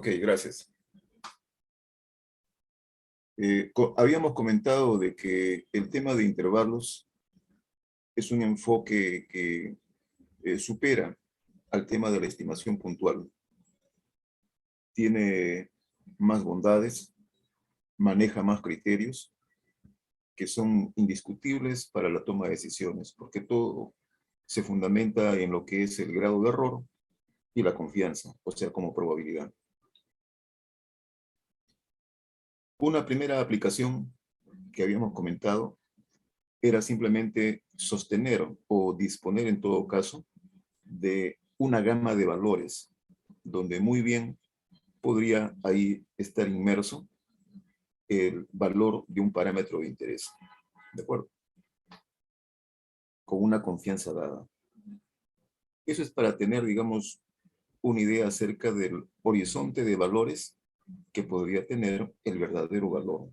Ok, gracias. Habíamos comentado de que el tema de intervalos es un enfoque que supera al tema de la estimación puntual. Tiene más bondades, maneja más criterios que son indiscutibles para la toma de decisiones, porque todo se fundamenta en lo que es el grado de error y la confianza, o sea, como probabilidad. Una primera aplicación que habíamos comentado era simplemente sostener o disponer en todo caso de una gama de valores, donde muy bien podría ahí estar inmerso el valor de un parámetro de interés, ¿de acuerdo? Con una confianza dada. Eso es para tener, digamos, una idea acerca del horizonte de valores que podría tener el verdadero valor.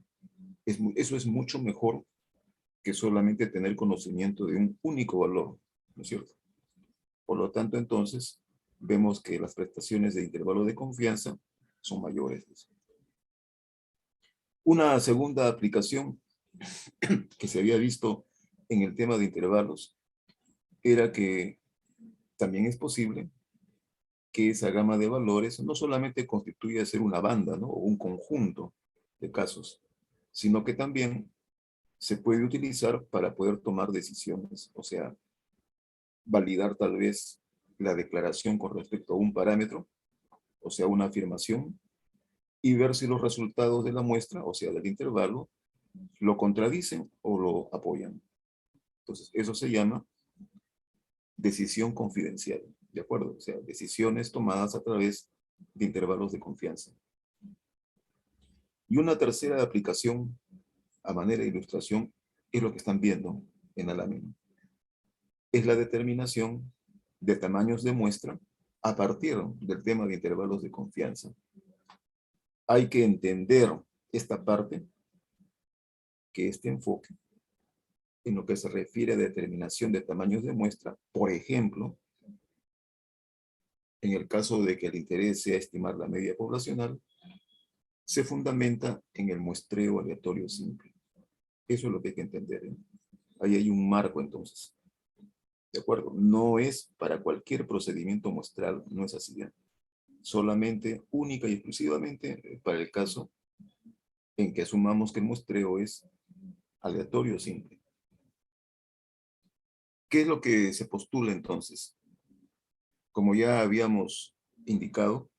Eso es mucho mejor que solamente tener conocimiento de un único valor, ¿no es cierto? Por lo tanto, entonces, vemos que las prestaciones de intervalo de confianza son mayores. Una segunda aplicación que se había visto en el tema de intervalos era que también es posible que esa gama de valores no solamente constituya ser una banda, ¿no? O un conjunto de casos, sino que también se puede utilizar para poder tomar decisiones, o sea, validar tal vez la declaración con respecto a un parámetro, o sea, una afirmación, y ver si los resultados de la muestra, o sea, del intervalo, lo contradicen o lo apoyan. Entonces, eso se llama decisión confidencial, ¿de acuerdo? O sea, decisiones tomadas a través de intervalos de confianza. Y una tercera aplicación, a manera de ilustración, es lo que están viendo en la lámina. Es la determinación de tamaños de muestra a partir del tema de intervalos de confianza. Hay que entender esta parte, que este enfoque, en lo que se refiere a determinación de tamaños de muestra, por ejemplo, en el caso de que el interés sea estimar la media poblacional, se fundamenta en el muestreo aleatorio simple. Eso es lo que hay que entender, ¿eh? Ahí hay un marco entonces. ¿De acuerdo? No es para cualquier procedimiento muestral, no es así, ¿eh? Solamente, única y exclusivamente para el caso en que asumamos que el muestreo es aleatorio simple. ¿Qué es lo que se postula entonces? Como ya habíamos indicado,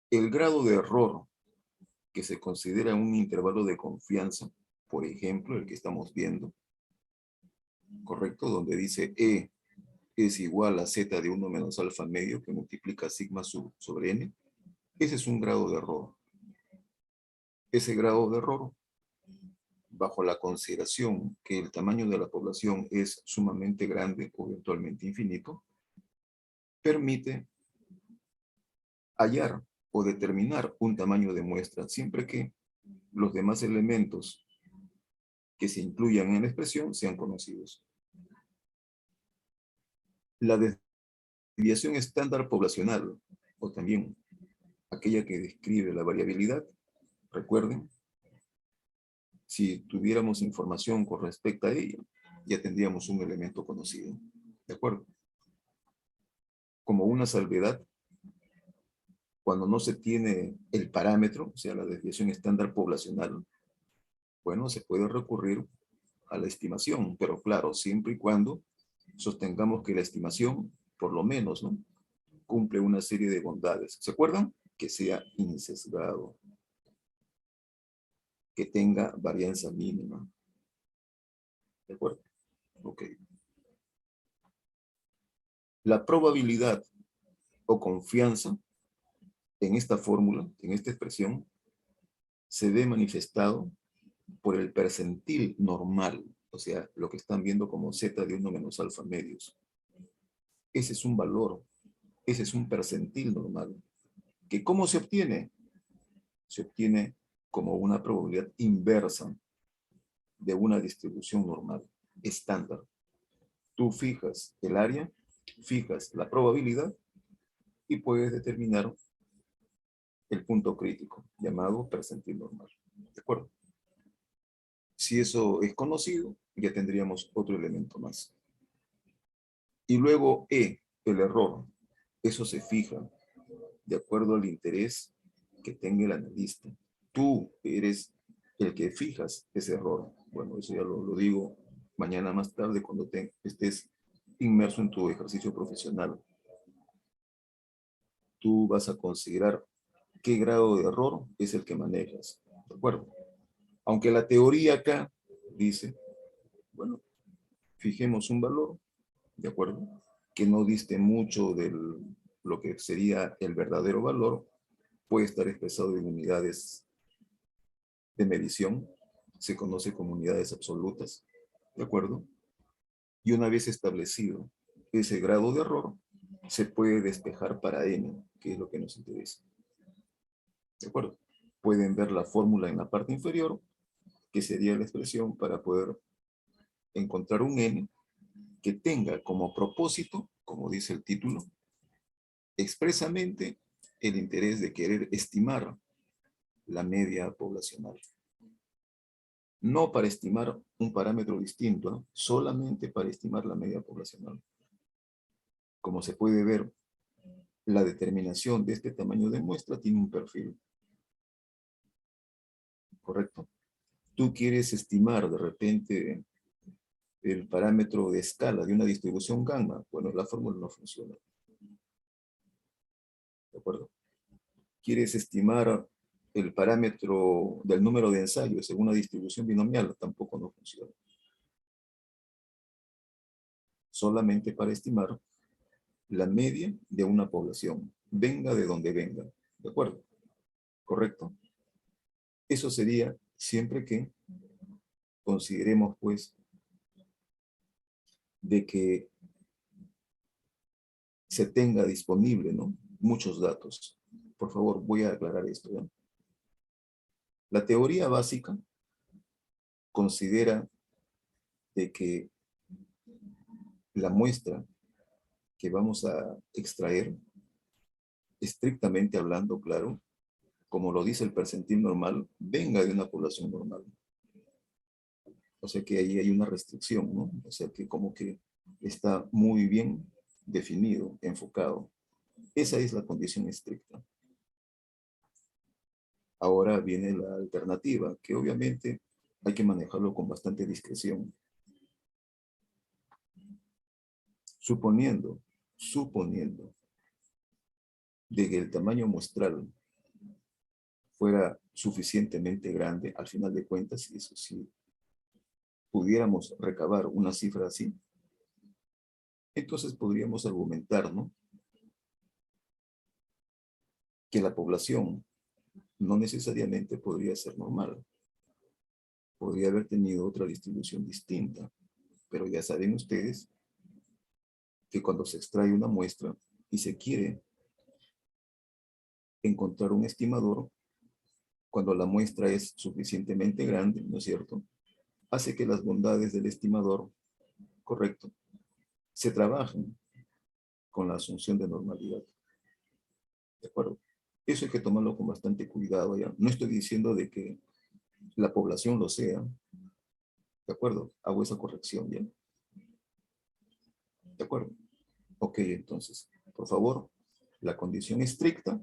el grado de error que se considera un intervalo de confianza, por ejemplo, el que estamos viendo, ¿correcto? Donde dice E es igual a Z de 1 menos alfa medio que multiplica sigma sobre N. Ese es un grado de error. Ese grado de error, bajo la consideración que el tamaño de la población es sumamente grande o eventualmente infinito, permite hallar o determinar un tamaño de muestra siempre que los demás elementos que se incluyan en la expresión sean conocidos. La desviación estándar poblacional, o también aquella que describe la variabilidad, recuerden, si tuviéramos información con respecto a ella, ya tendríamos un elemento conocido. ¿De acuerdo? Como una salvedad, cuando no se tiene el parámetro, o sea, la desviación estándar poblacional, bueno, se puede recurrir a la estimación, pero claro, siempre y cuando sostengamos que la estimación, por lo menos, ¿no?, cumple una serie de bondades. ¿Se acuerdan? Que sea insesgado, que tenga varianza mínima. ¿De acuerdo? Ok. La probabilidad o confianza en esta fórmula, en esta expresión, se ve manifestado por el percentil normal, o sea, lo que están viendo como Z de 1 menos alfa medios. Ese es un valor, ese es un percentil normal. ¿Que cómo se obtiene? Se obtiene como una probabilidad inversa de una distribución normal, estándar. Tú fijas el área, fijas la probabilidad y puedes determinar el punto crítico, llamado percentil normal. ¿De acuerdo? Si eso es conocido, ya tendríamos otro elemento más. Y luego E, el error. Eso se fija de acuerdo al interés que tenga el analista. Tú eres el que fijas ese error. Bueno, eso ya lo digo mañana más tarde cuando estés inmerso en tu ejercicio profesional. Tú vas a considerar qué grado de error es el que manejas. ¿De acuerdo? Aunque la teoría acá dice, bueno, fijemos un valor, ¿de acuerdo? Que no diste mucho de lo que sería el verdadero valor, puede estar expresado en unidades de medición, se conoce como unidades absolutas, ¿de acuerdo? Y una vez establecido ese grado de error, se puede despejar para n, que es lo que nos interesa. ¿De acuerdo? Pueden ver la fórmula en la parte inferior, que sería la expresión para poder encontrar un n que tenga como propósito, como dice el título, expresamente el interés de querer estimar la media poblacional. No para estimar un parámetro distinto, ¿no? Solamente para estimar la media poblacional. Como se puede ver, la determinación de este tamaño de muestra tiene un perfil. ¿Correcto? Tú quieres estimar de repente el parámetro de escala de una distribución gamma. Bueno, la fórmula no funciona. ¿De acuerdo? Quieres estimar el parámetro del número de ensayos en una distribución binomial. Tampoco no funciona. Solamente para estimar la media de una población, venga de donde venga. ¿De acuerdo? ¿Correcto? Eso sería siempre que consideremos, pues, de que se tenga disponible, ¿no? Muchos datos. Por favor, voy a aclarar esto, ¿no? La teoría básica considera de que la muestra que vamos a extraer, estrictamente hablando, claro, como lo dice el percentil normal, venga de una población normal. O sea que ahí hay una restricción, ¿no? O sea que como que está muy bien definido, enfocado. Esa es la condición estricta. Ahora viene la alternativa, que obviamente hay que manejarlo con bastante discreción. Suponiendo de que el tamaño muestral fuera suficientemente grande, al final de cuentas, y eso sí, pudiéramos recabar una cifra así, entonces podríamos argumentar, ¿no? Que la población no necesariamente podría ser normal. Podría haber tenido otra distribución distinta, pero ya saben ustedes que cuando se extrae una muestra y se quiere encontrar un estimador, cuando la muestra es suficientemente grande, ¿no es cierto?, hace que las bondades del estimador, correcto, se trabajen con la asunción de normalidad. ¿De acuerdo? Eso hay que tomarlo con bastante cuidado ya. No estoy diciendo de que la población lo sea. ¿De acuerdo? Hago esa corrección, ¿ya? ¿De acuerdo? Ok, entonces, por favor, la condición estricta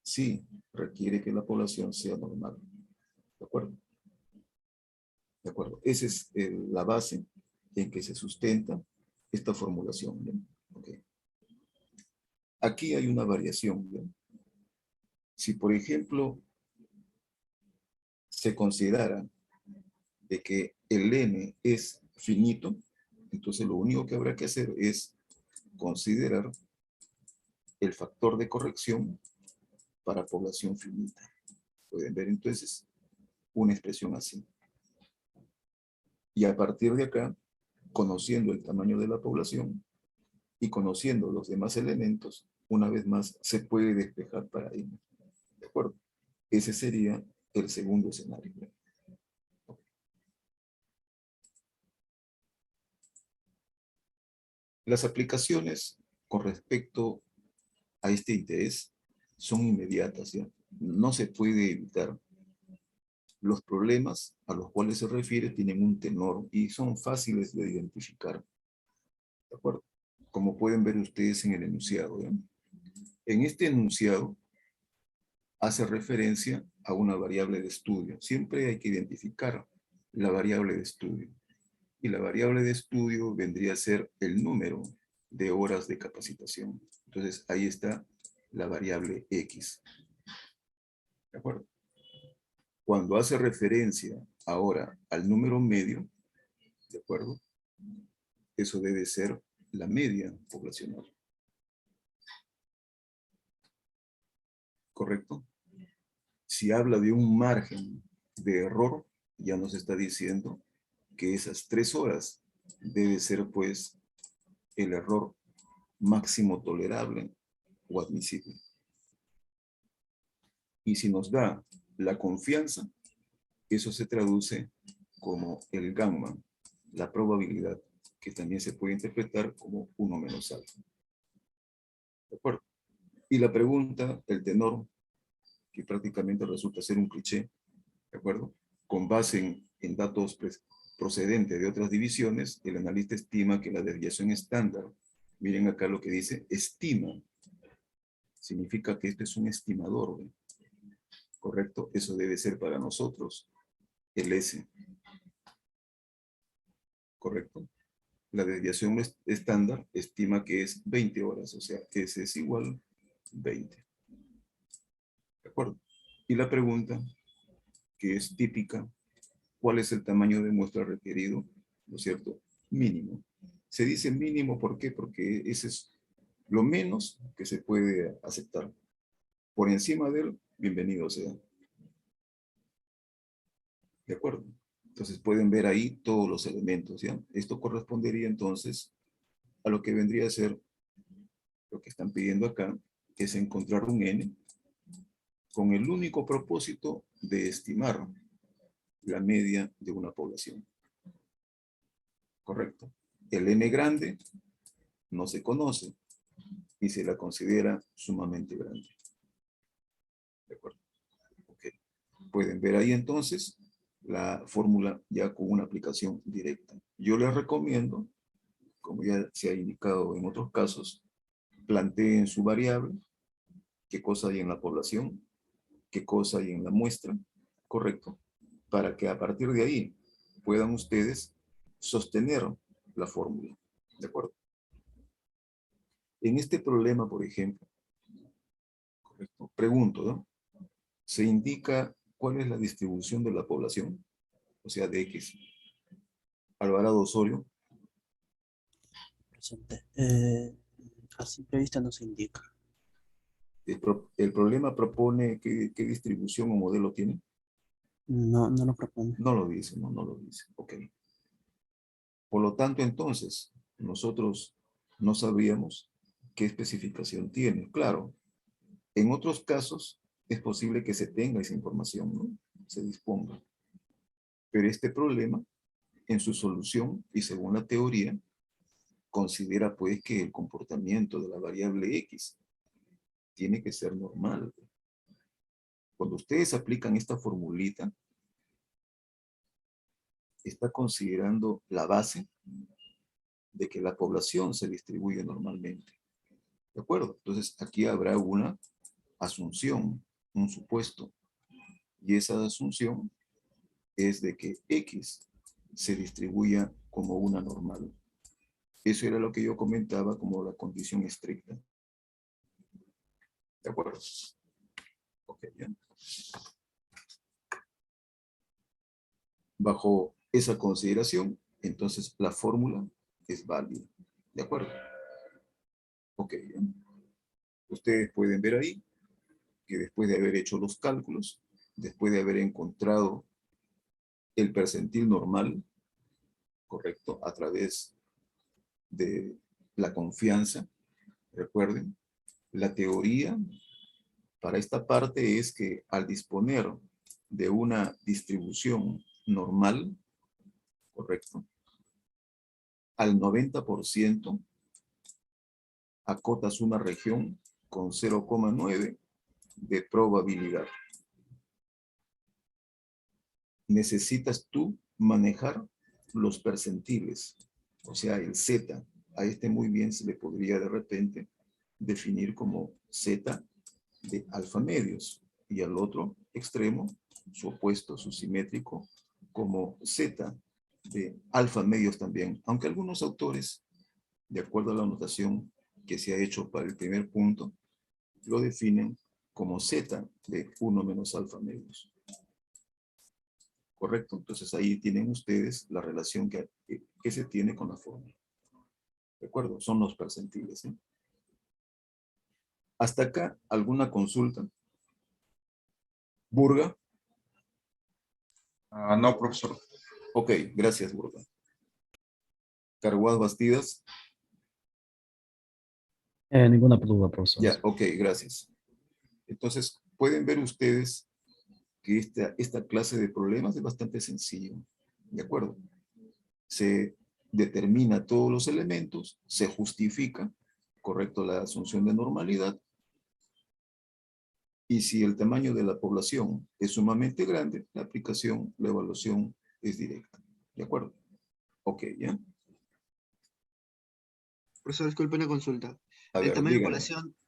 sí requiere que la población sea normal. ¿De acuerdo? ¿De acuerdo? Esa es la base en que se sustenta esta formulación. ¿Bien? Okay. Aquí hay una variación. ¿Bien? Si, por ejemplo, se considera de que el n es finito, entonces lo único que habrá que hacer es considerar el factor de corrección para población finita. Pueden ver entonces una expresión así. Y a partir de acá, conociendo el tamaño de la población y conociendo los demás elementos, una vez más se puede despejar para n. ¿De acuerdo? Ese sería el segundo escenario. Las aplicaciones con respecto a este interés son inmediatas, ¿ya? No se puede evitar. Los problemas a los cuales se refiere tienen un tenor y son fáciles de identificar, ¿de acuerdo? Como pueden ver ustedes en el enunciado, ¿ya? En este enunciado hace referencia a una variable de estudio. Siempre hay que identificar la variable de estudio. Y la variable de estudio vendría a ser el número de horas de capacitación. Entonces, ahí está la variable X. ¿De acuerdo? Cuando hace referencia ahora al número medio, ¿de acuerdo? Eso debe ser la media poblacional. ¿Correcto? Si habla de un margen de error, ya nos está diciendo que esas 3 horas debe ser, pues, el error máximo tolerable o admisible. Y si nos da la confianza, eso se traduce como el gamma, la probabilidad, que también se puede interpretar como 1 menos alfa. ¿De acuerdo? Y la pregunta, el tenor, que prácticamente resulta ser un cliché, ¿de acuerdo? Con base en datos procedentes de otras divisiones, el analista estima que la desviación estándar, miren acá lo que dice, estima, significa que este es un estimador, ¿ve? ¿Correcto? Eso debe ser para nosotros el S, ¿correcto? La desviación estándar estima que es 20 horas, o sea, S es igual 20. ¿De acuerdo? Y la pregunta, que es típica, ¿cuál es el tamaño de muestra requerido? ¿No es cierto? Mínimo. Se dice mínimo, ¿por qué? Porque ese es lo menos que se puede aceptar. Por encima de él, bienvenido sea. ¿De acuerdo? Entonces pueden ver ahí todos los elementos, ¿ya? Esto correspondería entonces a lo que vendría a ser lo que están pidiendo acá, que es encontrar un n con el único propósito de estimar la media de una población. ¿Correcto? El n grande no se conoce y se la considera sumamente grande. ¿De acuerdo? Okay. Pueden ver ahí entonces la fórmula ya con una aplicación directa. Yo les recomiendo, como ya se ha indicado en otros casos, planteen su variable, qué cosa hay en la población, qué cosa hay en la muestra, correcto, para que a partir de ahí puedan ustedes sostener la fórmula. ¿De acuerdo? En este problema, por ejemplo, correcto, pregunto, ¿no? Se indica cuál es la distribución de la población, o sea, de X. Alvarado Osorio. Presente. A simple vista no se indica. El problema propone qué distribución o modelo tiene. No, no lo propone. No lo dice, no lo dice. Ok. Por lo tanto, entonces, nosotros no sabríamos qué especificación tiene. Claro, en otros casos es posible que se tenga esa información, ¿no? Se disponga. Pero este problema, en su solución y según la teoría, considera pues que el comportamiento de la variable X tiene que ser normal. Cuando ustedes aplican esta formulita, está considerando la base de que la población se distribuye normalmente. ¿De acuerdo? Entonces, aquí habrá una asunción, un supuesto. Y esa asunción es de que X se distribuya como una normal. Eso era lo que yo comentaba como la condición estricta. ¿De acuerdo? Ok, bien. Bajo esa consideración, entonces la fórmula es válida. ¿De acuerdo? Ok, bien. Ustedes pueden ver ahí que después de haber hecho los cálculos, después de haber encontrado el percentil normal, correcto, a través de la confianza, recuerden, la teoría para esta parte es que al disponer de una distribución normal, correcto, al 90% acotas una región con 0,9 de probabilidad. Necesitas tú manejar los percentiles, o sea, el Z. A este muy bien se le podría de repente definir como Z de alfa medios y al otro extremo, su opuesto, su simétrico, como Z de alfa medios también, aunque algunos autores, de acuerdo a la notación que se ha hecho para el primer punto, lo definen como Z de 1 menos alfa medios. ¿Correcto? Entonces ahí tienen ustedes la relación que se tiene con la fórmula. ¿De acuerdo? Son los percentiles. ¿Eh? Hasta acá, ¿alguna consulta? ¿Burga? No, profesor. Ok, gracias, Burga. Carguas Bastidas. Ninguna duda, profesor. Ya, ok, gracias. Entonces, pueden ver ustedes que esta clase de problemas es bastante sencillo. ¿De acuerdo? Se determina todos los elementos, se justifica, correcto, la asunción de normalidad, y si el tamaño de la población es sumamente grande, la aplicación, la evaluación es directa. ¿De acuerdo? Ok, ¿ya? Profesor, disculpe una consulta. A ver, dígame.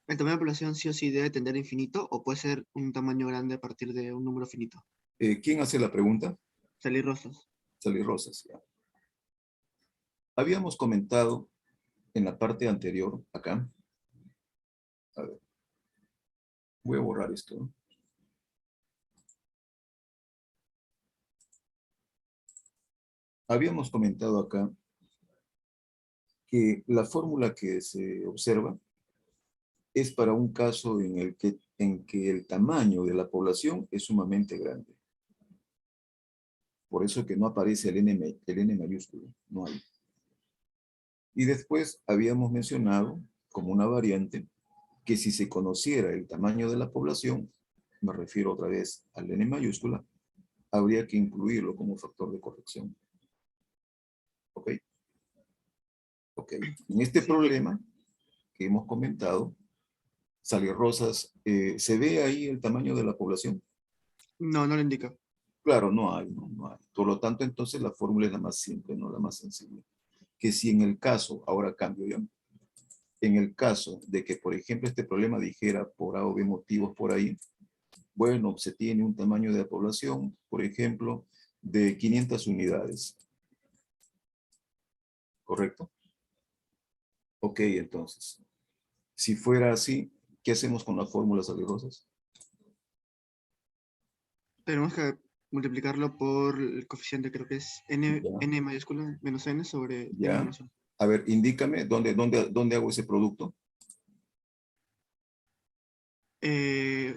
¿El tamaño de población sí o sí debe tender a infinito o puede ser un tamaño grande a partir de un número finito? ¿Quién hace la pregunta? Salir Rosas. Sally Rosas, ya. Habíamos comentado en la parte anterior, acá. A ver. Voy a borrar esto, ¿no? Habíamos comentado acá que la fórmula que se observa es para un caso en que el tamaño de la población es sumamente grande. Por eso que no aparece el N mayúsculo, no hay. Y después habíamos mencionado como una variante que si se conociera el tamaño de la población, me refiero otra vez al N mayúscula, habría que incluirlo como factor de corrección. ¿Ok? Ok. En este problema que hemos comentado, Sally Rosas, ¿se ve ahí el tamaño de la población? No, no lo indica. Claro, no hay, no hay. Por lo tanto, entonces la fórmula es la más simple, no la más sensible. Que si en el caso, ahora cambio ya, en el caso de que, por ejemplo, este problema dijera por A o B motivos por ahí, bueno, se tiene un tamaño de la población, por ejemplo, de 500 unidades. ¿Correcto? Ok, entonces, si fuera así, ¿qué hacemos con las fórmulas algebrosas? Tenemos que multiplicarlo por el coeficiente, creo que es n, Ya. n mayúscula menos n sobre n Ya. menos 1. A ver, indícame dónde hago ese producto.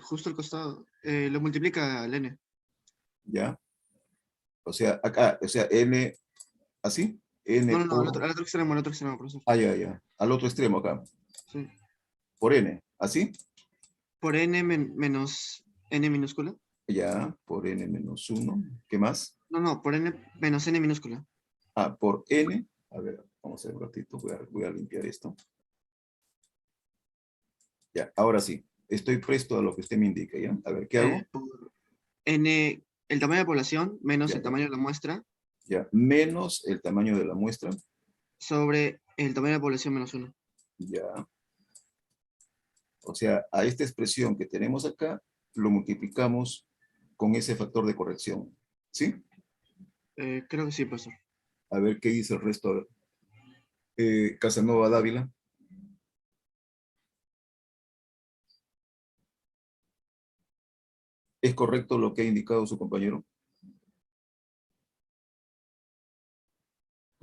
Justo al costado. Lo multiplica al n. ¿Ya? O sea, acá, o sea, n, así, n No, no, no, por, al otro extremo, profesor. ya, al otro extremo acá, Sí. por n, así, Por n menos n minúscula. ya, por n menos 1, ¿qué más? No, no, por n menos n minúscula. Ah, por n, a ver, vamos a ver un ratito, voy a limpiar esto. Ya, ahora sí, estoy presto a lo que usted me indique, ¿ya? A ver, ¿qué hago? Por n, el tamaño de población menos Ya, el tamaño de la muestra ya, menos el tamaño de la muestra, sobre el tamaño de población menos 1. ya. O sea, a esta expresión que tenemos acá, lo multiplicamos con ese factor de corrección, ¿sí? Creo que sí, profesor. A ver qué dice el resto. A ver. Casanova Dávila. ¿Es correcto lo que ha indicado su compañero?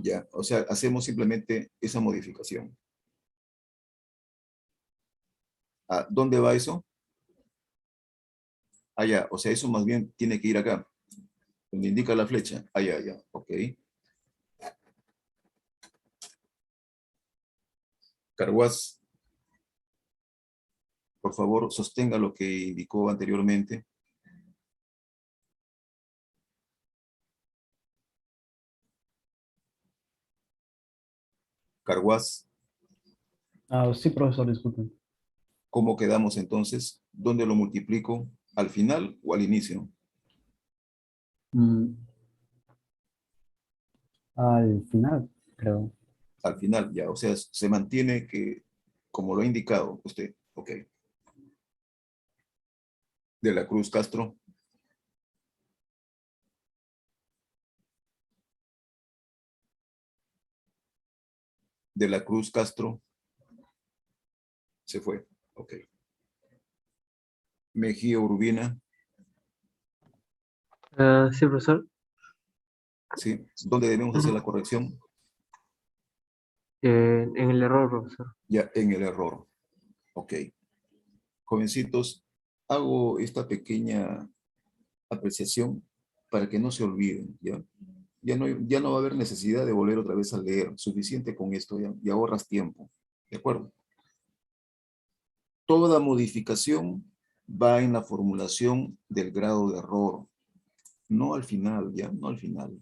Ya, o sea, hacemos simplemente esa modificación. ¿A dónde va eso? Allá, o sea, eso más bien tiene que ir acá, donde indica la flecha. Allá, allá, ok. Carguaz, por favor, sostenga lo que indicó anteriormente. Carguaz, Sí, profesor, disculpen. ¿cómo quedamos entonces? ¿Dónde lo multiplico? ¿Al final o al inicio? Mm, al final, creo. Al final, ya. O sea, se mantiene que, como lo ha indicado usted. Ok. De la Cruz Castro. De la Cruz Castro. Se fue. Ok. Mejía Urbina. Sí, profesor. ¿Sí? ¿Dónde debemos hacer la corrección? En el error, profesor. Ya en el error. Ok. Jovencitos, hago esta pequeña apreciación para que no se olviden, ¿ya? Ya no va a haber necesidad de volver otra vez a leer. Suficiente con esto, ¿ya? Y ahorras tiempo. ¿De acuerdo? Toda modificación va en la formulación del grado de error. No al final, ¿ya? No al final.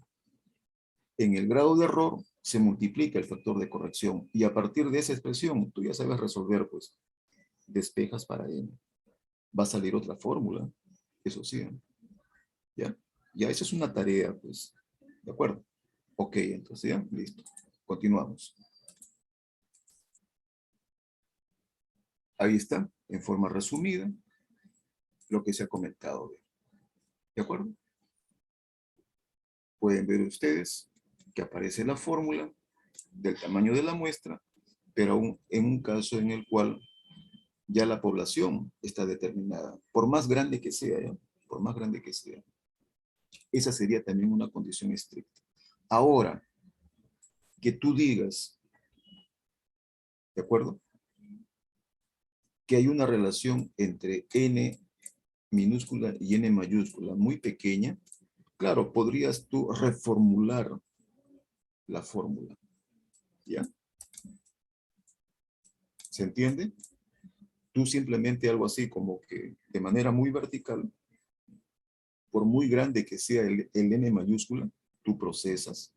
En el grado de error se multiplica el factor de corrección y a partir de esa expresión tú ya sabes resolver, pues, despejas para n. Va a salir otra fórmula, eso sí, ¿ya? Ya, esa es una tarea, pues, ¿de acuerdo? Ok, entonces ya, listo. Continuamos. Ahí está, en forma resumida, lo que se ha comentado. ¿De acuerdo? Pueden ver ustedes que aparece la fórmula del tamaño de la muestra, pero aún en un caso en el cual ya la población está determinada, por más grande que sea, ¿ya? Por más grande que sea. Esa sería también una condición estricta. Ahora, que tú digas, ¿de acuerdo? Que hay una relación entre n minúscula y n mayúscula muy pequeña, claro, podrías tú reformular la fórmula, ¿ya? ¿Se entiende? Tú simplemente algo así como que de manera muy vertical, por muy grande que sea el n mayúscula, tú procesas,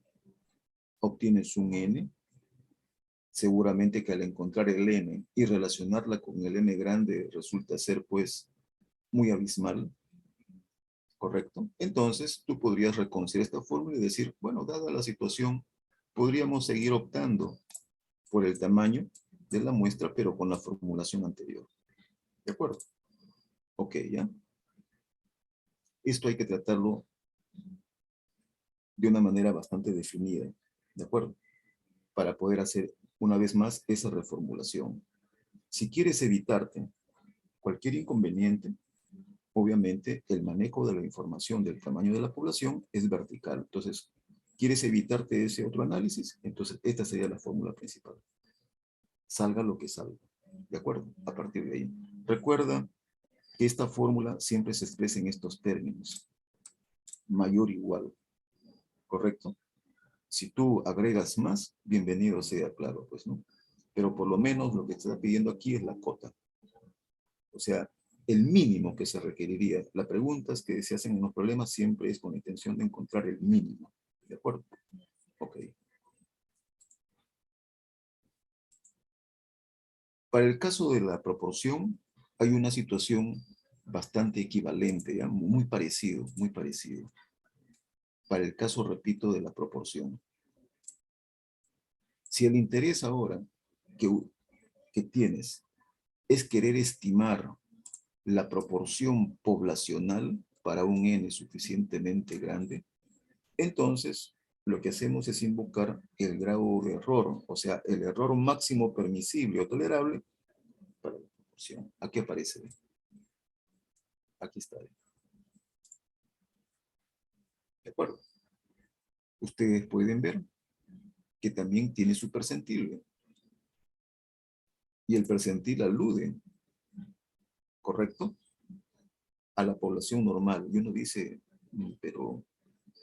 obtienes un n, seguramente que al encontrar el n y relacionarla con el n grande resulta ser pues muy abismal, ¿correcto? Entonces tú podrías reconciliar esta fórmula y decir, bueno, dada la situación, podríamos seguir optando por el tamaño de la muestra, pero con la formulación anterior. ¿De acuerdo? Ok, ¿ya? Esto hay que tratarlo de una manera bastante definida, ¿de acuerdo? Para poder hacer una vez más esa reformulación. Si quieres evitarte cualquier inconveniente, obviamente el manejo de la información del tamaño de la población es vertical. Entonces, ¿quieres evitarte ese otro análisis? Entonces, esta sería la fórmula principal. Salga lo que salga. ¿De acuerdo? A partir de ahí. Recuerda que esta fórmula siempre se expresa en estos términos. Mayor o igual. ¿Correcto? Si tú agregas más, bienvenido sea, claro, pues, ¿no? Pero por lo menos lo que te está pidiendo aquí es la cota. O sea, el mínimo que se requeriría. Las preguntas que se hacen en los problemas siempre es con la intención de encontrar el mínimo. ¿De acuerdo? Ok. Para el caso de la proporción, hay una situación bastante equivalente, ¿ya? Muy parecido, muy parecido. Para el caso, repito, de la proporción. Si el interés ahora que tienes es querer estimar la proporción poblacional para un n suficientemente grande, entonces lo que hacemos es invocar el grado de error, o sea, el error máximo permisible o tolerable para la proporción. Aquí aparece. Aquí está. ¿De acuerdo? Ustedes pueden ver que también tiene su percentil. Y el percentil alude, ¿correcto?, a la población normal. Y uno dice, pero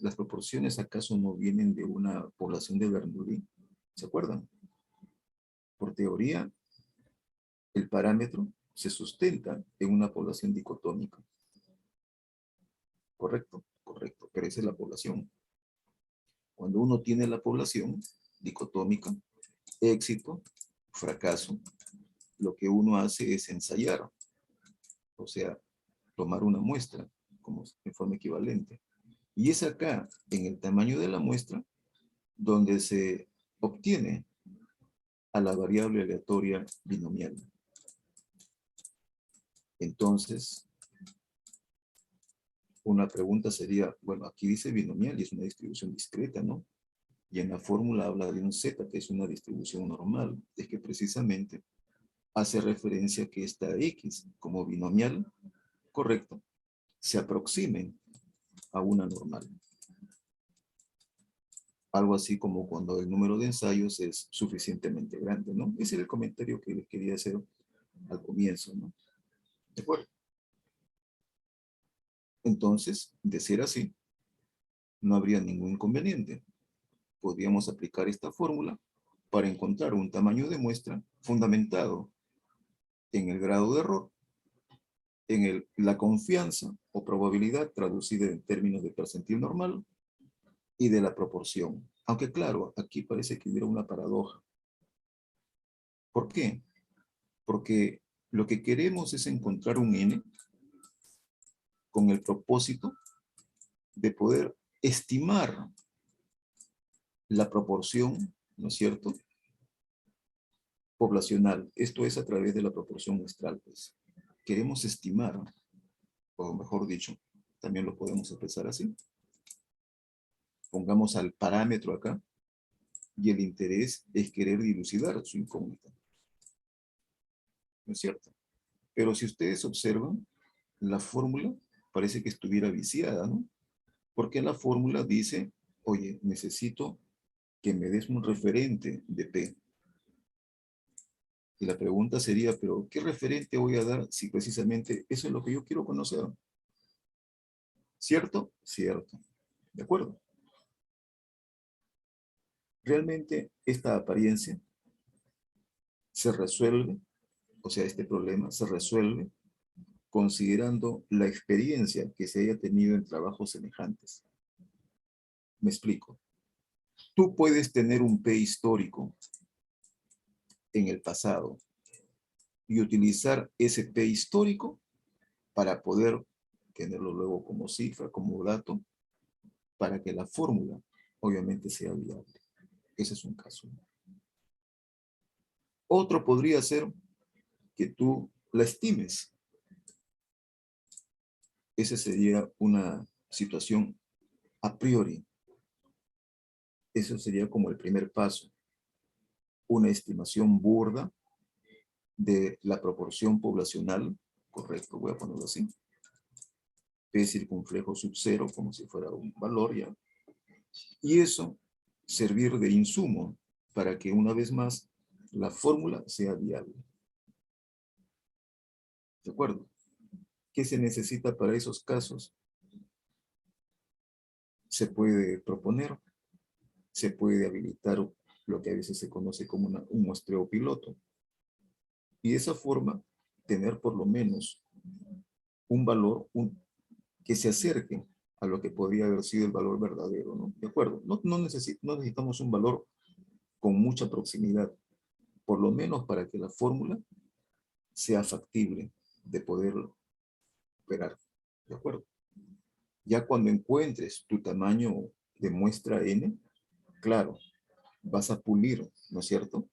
¿las proporciones acaso no vienen de una población de Bernoulli? ¿Se acuerdan? Por teoría, el parámetro se sustenta en una población dicotómica. ¿Correcto? Correcto, pero esa es la población. Cuando uno tiene la población dicotómica, éxito, fracaso, lo que uno hace es ensayar. O sea, tomar una muestra como en forma equivalente. Y es acá, en el tamaño de la muestra, donde se obtiene a la variable aleatoria binomial. Entonces, una pregunta sería, bueno, aquí dice binomial y es una distribución discreta, ¿no? Y en la fórmula habla de un z, que es una distribución normal. Es que precisamente hace referencia a que esta x, como binomial, correcto, se aproxime a una normal. Algo así como cuando el número de ensayos es suficientemente grande, ¿no? Ese era el comentario que les quería hacer al comienzo, ¿no? ¿De acuerdo? Entonces, de ser así, no habría ningún inconveniente. Podríamos aplicar esta fórmula para encontrar un tamaño de muestra fundamentado en el grado de error, en la confianza o probabilidad traducida en términos de percentil normal y de la proporción. Aunque claro, aquí parece que hubiera una paradoja. ¿Por qué? Porque lo que queremos es encontrar un n con el propósito de poder estimar la proporción, ¿no es cierto?, poblacional. Esto es a través de la proporción muestral, pues. Queremos estimar, o mejor dicho, también lo podemos expresar así. Pongamos al parámetro acá, y el interés es querer dilucidar su incógnita. ¿No es cierto? Pero si ustedes observan, la fórmula parece que estuviera viciada, ¿no? Porque la fórmula dice, oye, necesito que me des un referente de P. Y la pregunta sería, pero ¿qué referente voy a dar si precisamente eso es lo que yo quiero conocer? ¿Cierto? Cierto. ¿De acuerdo? Realmente esta apariencia se resuelve, o sea, este problema se resuelve considerando la experiencia que se haya tenido en trabajos semejantes. Me explico. Tú puedes tener un P histórico en el pasado y utilizar ese P histórico para poder tenerlo luego como cifra, como dato, para que la fórmula obviamente sea viable. Ese es un caso. Otro podría ser que tú la estimes. Esa sería una situación a priori. Eso sería como el primer paso. Una estimación burda de la proporción poblacional, correcto, voy a ponerlo así, P circunflejo sub 0, como si fuera un valor ya, y eso servir de insumo para que una vez más la fórmula sea viable. ¿De acuerdo? ¿Qué se necesita para esos casos? Se puede proponer, se puede habilitar lo que a veces se conoce como un muestreo piloto, y de esa forma tener por lo menos un valor que se acerque a lo que podría haber sido el valor verdadero, ¿no? ¿De acuerdo? No necesitamos un valor con mucha proximidad, por lo menos para que la fórmula sea factible de poder operar. ¿De acuerdo? Ya cuando encuentres tu tamaño de muestra n, claro, vas a pulir, ¿no es cierto?,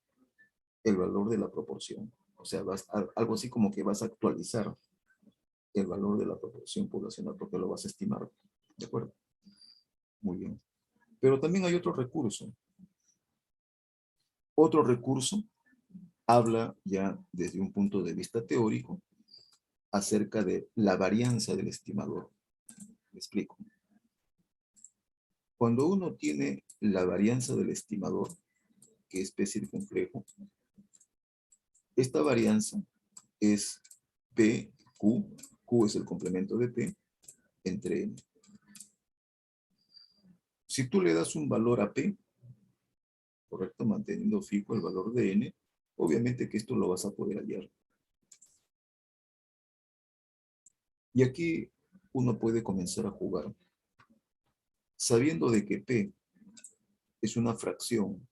el valor de la proporción. O sea, algo así como que vas a actualizar el valor de la proporción poblacional porque lo vas a estimar. ¿De acuerdo? Muy bien. Pero también hay otro recurso. Otro recurso habla ya desde un punto de vista teórico acerca de la varianza del estimador. Me explico. Cuando uno tiene la varianza del estimador, que es P circunflejo, esta varianza es P, Q es el complemento de P, entre N. Si tú le das un valor a P, correcto, manteniendo fijo el valor de N, obviamente que esto lo vas a poder hallar. Y aquí uno puede comenzar a jugar. Sabiendo de que P es una fracción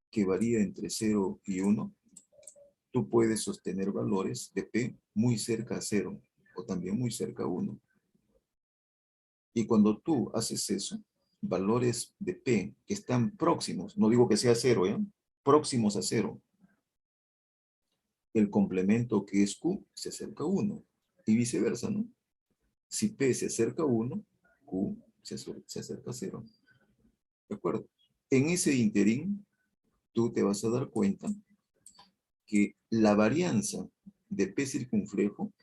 que varía entre 0 y 1, tú puedes sostener valores de P muy cerca a 0, o también muy cerca a 1. Y cuando tú haces eso, valores de P que están próximos, no digo que sea 0, ¿ya? Próximos a 0, el complemento que es Q se acerca a 1 y viceversa, ¿no? Si P se acerca a 1, Q se acerca a 0. ¿De acuerdo? En ese interín, tú te vas a dar cuenta que la varianza de P circunflejo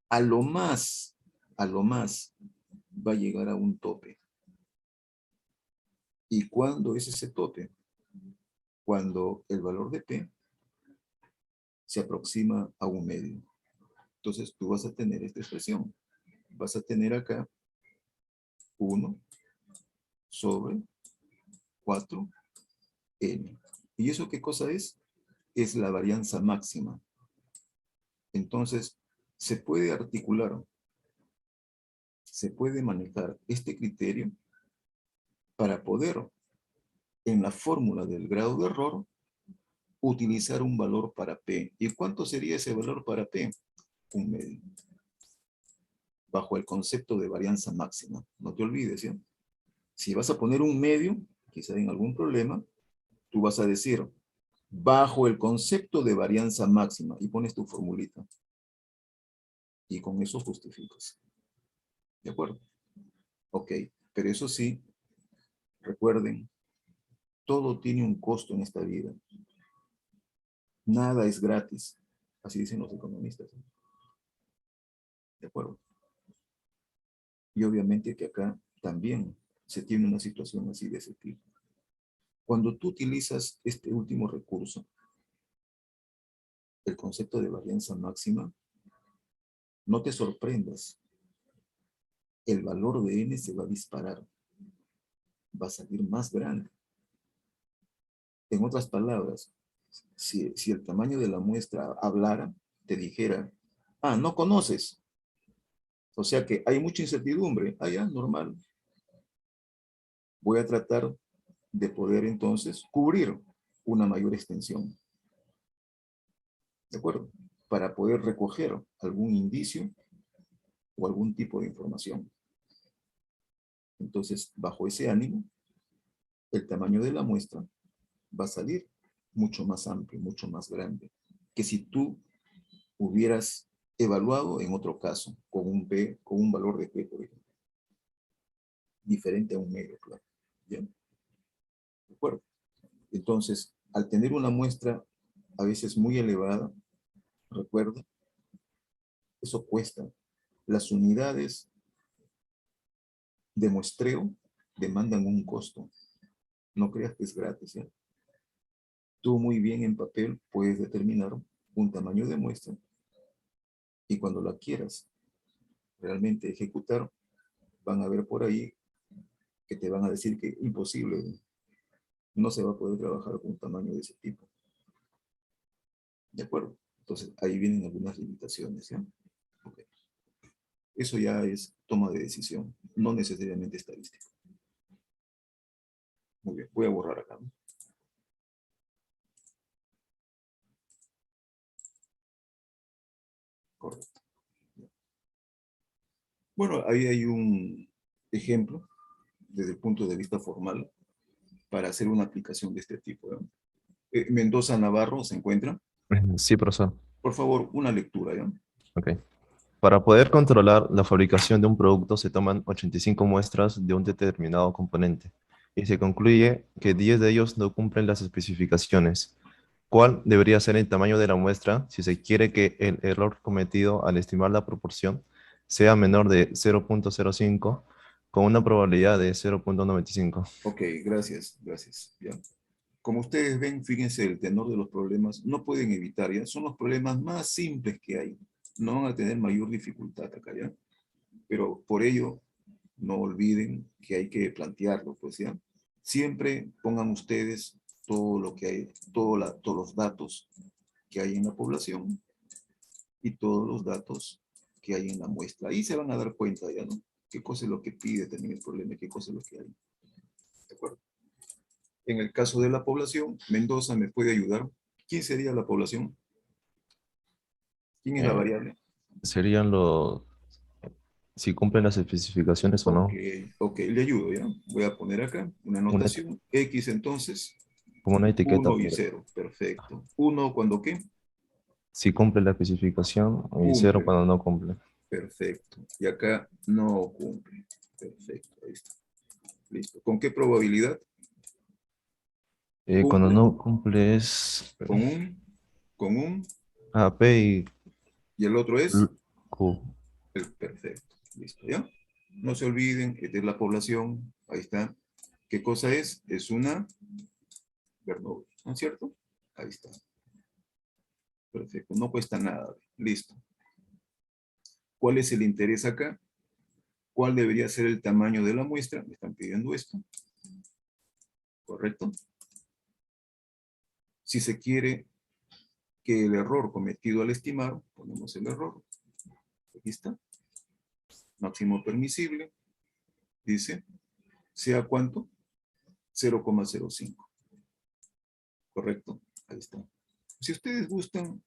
a lo más va a llegar a un tope. ¿Y cuándo es ese tope? Cuando el valor de P se aproxima a un medio. Entonces tú vas a tener esta expresión. Vas a tener acá 1 sobre 4n. ¿Y eso qué cosa es? Es la varianza máxima. Entonces, se puede articular, se puede manejar este criterio para poder, en la fórmula del grado de error, utilizar un valor para P. ¿Y cuánto sería ese valor para P? Un medio. Bajo el concepto de varianza máxima. No te olvides, ¿ya? Si vas a poner un medio, quizá en algún problema, tú vas a decir, bajo el concepto de varianza máxima, y pones tu formulita. Y con eso justificas. ¿De acuerdo? Ok, pero eso sí, recuerden, todo tiene un costo en esta vida. Nada es gratis. Así dicen los economistas. ¿De acuerdo? Y obviamente que acá también se tiene una situación así de ese tipo. Cuando tú utilizas este último recurso, el concepto de varianza máxima, no te sorprendas. El valor de n se va a disparar. Va a salir más grande. En otras palabras, si el tamaño de la muestra hablara, te dijera, ah, no conoces. O sea que hay mucha incertidumbre. Ah, ya, normal. Voy a tratar de poder entonces cubrir una mayor extensión. ¿De acuerdo? Para poder recoger algún indicio o algún tipo de información. Entonces, bajo ese ánimo, el tamaño de la muestra va a salir mucho más amplio, mucho más grande, que si tú hubieras evaluado en otro caso, con un P, con un valor de P, por ejemplo. Diferente a un medio, claro. ¿Bien? ¿De acuerdo? Entonces, al tener una muestra a veces muy elevada, recuerda, eso cuesta. Las unidades de muestreo demandan un costo. No creas que es gratis, ¿ya? Tú muy bien en papel puedes determinar un tamaño de muestra y cuando la quieras realmente ejecutar, van a ver por ahí que te van a decir que imposible, no se va a poder trabajar con un tamaño de ese tipo. ¿De acuerdo? Entonces, ahí vienen algunas limitaciones, ¿ya? Okay. Eso ya es toma de decisión, no necesariamente estadística. Muy bien, voy a borrar acá, ¿no? Correcto. Bueno, ahí hay un ejemplo desde el punto de vista formal para hacer una aplicación de este tipo, ¿no? Mendoza Navarro se encuentra. Sí, profesor. Por favor, una lectura, ¿ya? Ok. Para poder controlar la fabricación de un producto se toman 85 muestras de un determinado componente y se concluye que 10 de ellos no cumplen las especificaciones. ¿Cuál debería ser el tamaño de la muestra si se quiere que el error cometido al estimar la proporción sea menor de 0.05 con una probabilidad de 0.95? Ok, gracias, gracias. ¿Ya? Como ustedes ven, fíjense el tenor de los problemas, no pueden evitar, ¿ya? Son los problemas más simples que hay. No van a tener mayor dificultad acá, ¿ya? Pero por ello, no olviden que hay que plantearlo, pues, ¿ya? Siempre pongan ustedes todo lo que hay, todos los datos que hay en la población y todos los datos que hay en la muestra. Ahí se van a dar cuenta, ¿ya, no? Qué cosa es lo que pide también el problema y qué cosa es lo que hay. ¿De acuerdo? En el caso de la población, Mendoza me puede ayudar. ¿Quién sería la población? ¿Quién es la variable? Serían los si cumplen las especificaciones o no. Ok, le ayudo, ¿ya? Voy a poner acá una Una, anotación. X entonces, como una etiqueta, 1 y por 0. Perfecto. 1 cuando ¿qué? si cumple la especificación y 0 Cumple. cuando no cumple. Perfecto. Y acá no cumple. Perfecto. Ahí está. Listo. ¿Con qué probabilidad? Cuando Cumple no cumple es con un, A, P y y el otro es Q. perfecto. Listo, ¿ya? No se olviden, esta es la población. Ahí está. ¿Qué cosa es? Es una Bernoulli, ¿no es cierto? Ahí está. Perfecto. No cuesta nada. Listo. ¿Cuál es el interés acá? ¿Cuál debería ser el tamaño de la muestra? Me están pidiendo esto. ¿Correcto? Si se quiere que el error cometido al estimar, ponemos el error. Aquí está. Máximo permisible. Dice, ¿sea cuánto? 0,05. ¿Correcto? Ahí está. Si ustedes gustan,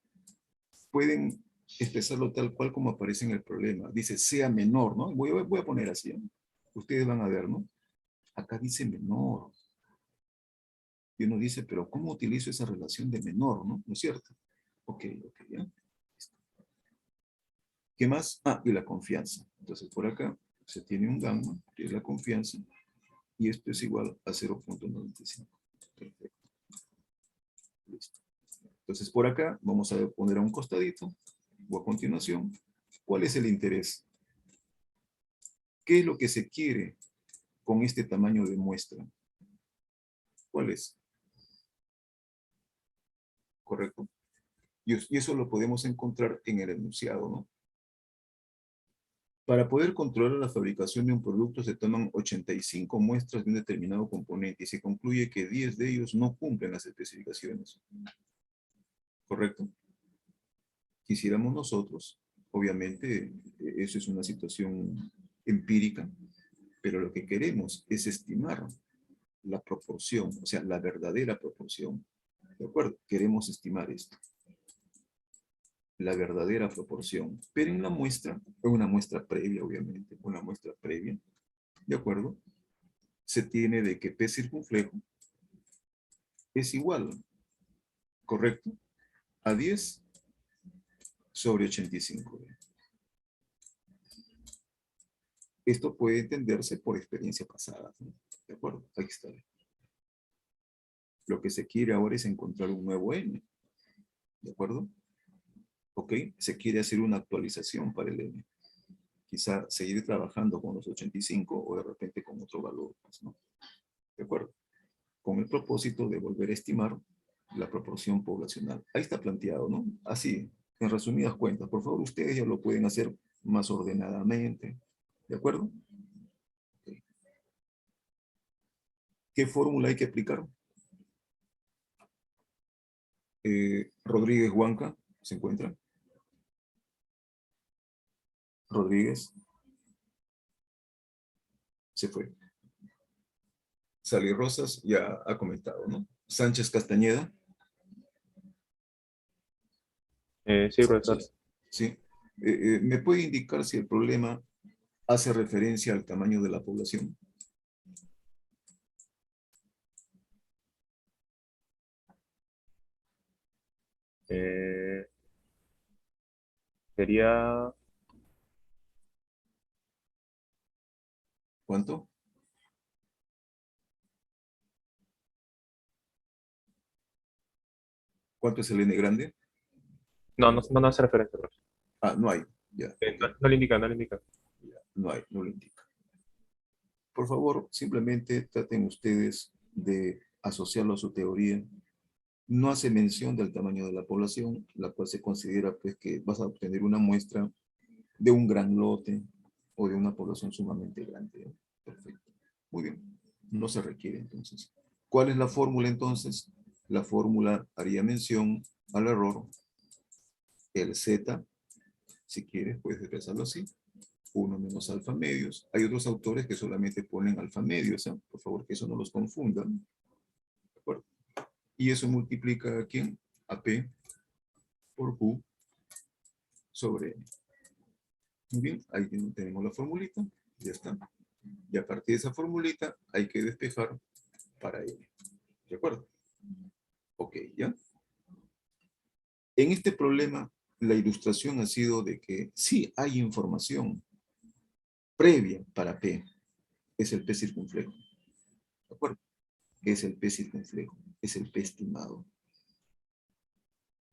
pueden expresarlo tal cual como aparece en el problema. Dice, sea menor, ¿no? Voy a poner así, ¿no? Ustedes van a ver, ¿no? Acá dice menor. Y uno dice, pero ¿cómo utilizo esa relación de menor, no? ¿No es cierto? Ok, ya. ¿Qué más? Ah, y la confianza. Entonces, por acá se tiene un gamma, que es la confianza, y esto es igual a 0,95. Perfecto. Listo. Entonces, por acá vamos a poner a un costadito, o a continuación, ¿cuál es el interés? ¿Qué es lo que se quiere con este tamaño de muestra? ¿Cuál es? ¿Correcto? Y eso lo podemos encontrar en el enunciado, ¿no? Para poder controlar la fabricación de un producto se toman 85 muestras de un determinado componente y se concluye que 10 de ellos no cumplen las especificaciones. ¿Correcto? Quisiéramos nosotros, obviamente, eso es una situación empírica, pero lo que queremos es estimar la proporción, o sea, la verdadera proporción. ¿De acuerdo? Queremos estimar esto. La verdadera proporción. Pero en la muestra, en una muestra previa, obviamente, una muestra previa, ¿de acuerdo? Se tiene de que P circunflejo es igual, ¿correcto? A 10 sobre 85. Esto puede entenderse por experiencia pasada, ¿no? ¿De acuerdo? Aquí está. Lo que se quiere ahora es encontrar un nuevo N, ¿de acuerdo? ¿Ok? Se quiere hacer una actualización para el N. Quizá seguir trabajando con los 85 o de repente con otro valor, pues, ¿no? ¿De acuerdo? Con el propósito de volver a estimar la proporción poblacional. Ahí está planteado, ¿no? Así, en resumidas cuentas. Por favor, ustedes ya lo pueden hacer más ordenadamente. ¿De acuerdo? Ok. ¿Qué fórmula hay que aplicar? Rodríguez Huanca, ¿se encuentra? Rodríguez, se fue. Sally Rosas ya ha comentado, ¿no? Sánchez Castañeda. Sí, profesor. Sánchez, ¿sí? ¿Me puede indicar si el problema hace referencia al tamaño de la población? Eh, sería ¿Cuánto? ¿Cuánto es el N grande? no hace referencia, profesor. Ah, no hay. Ya, ok. No le indica, no le indica. Ya, no hay, no lo indica. Por favor, simplemente traten ustedes de asociarlo a su teoría. No hace mención del tamaño de la población, la cual se considera pues que vas a obtener una muestra de un gran lote o de una población sumamente grande, ¿no? Perfecto. Muy bien. No se requiere entonces. ¿Cuál es la fórmula entonces? La fórmula haría mención al error. El Z, si quieres, puedes expresarlo así. 1 menos alfa medios. Hay otros autores que solamente ponen alfa medios, ¿eh? Por favor, que eso no los confundan. ¿De acuerdo? Y eso multiplica a quién? A P por Q sobre N. Muy bien, ahí tenemos la formulita, ya está. Y a partir de esa formulita hay que despejar para N. ¿De acuerdo? Ok, ¿ya? En este problema, la ilustración ha sido de que sí hay información previa para P. Es el P circunflejo. ¿De acuerdo? Es el P circunflejo. Es el P estimado.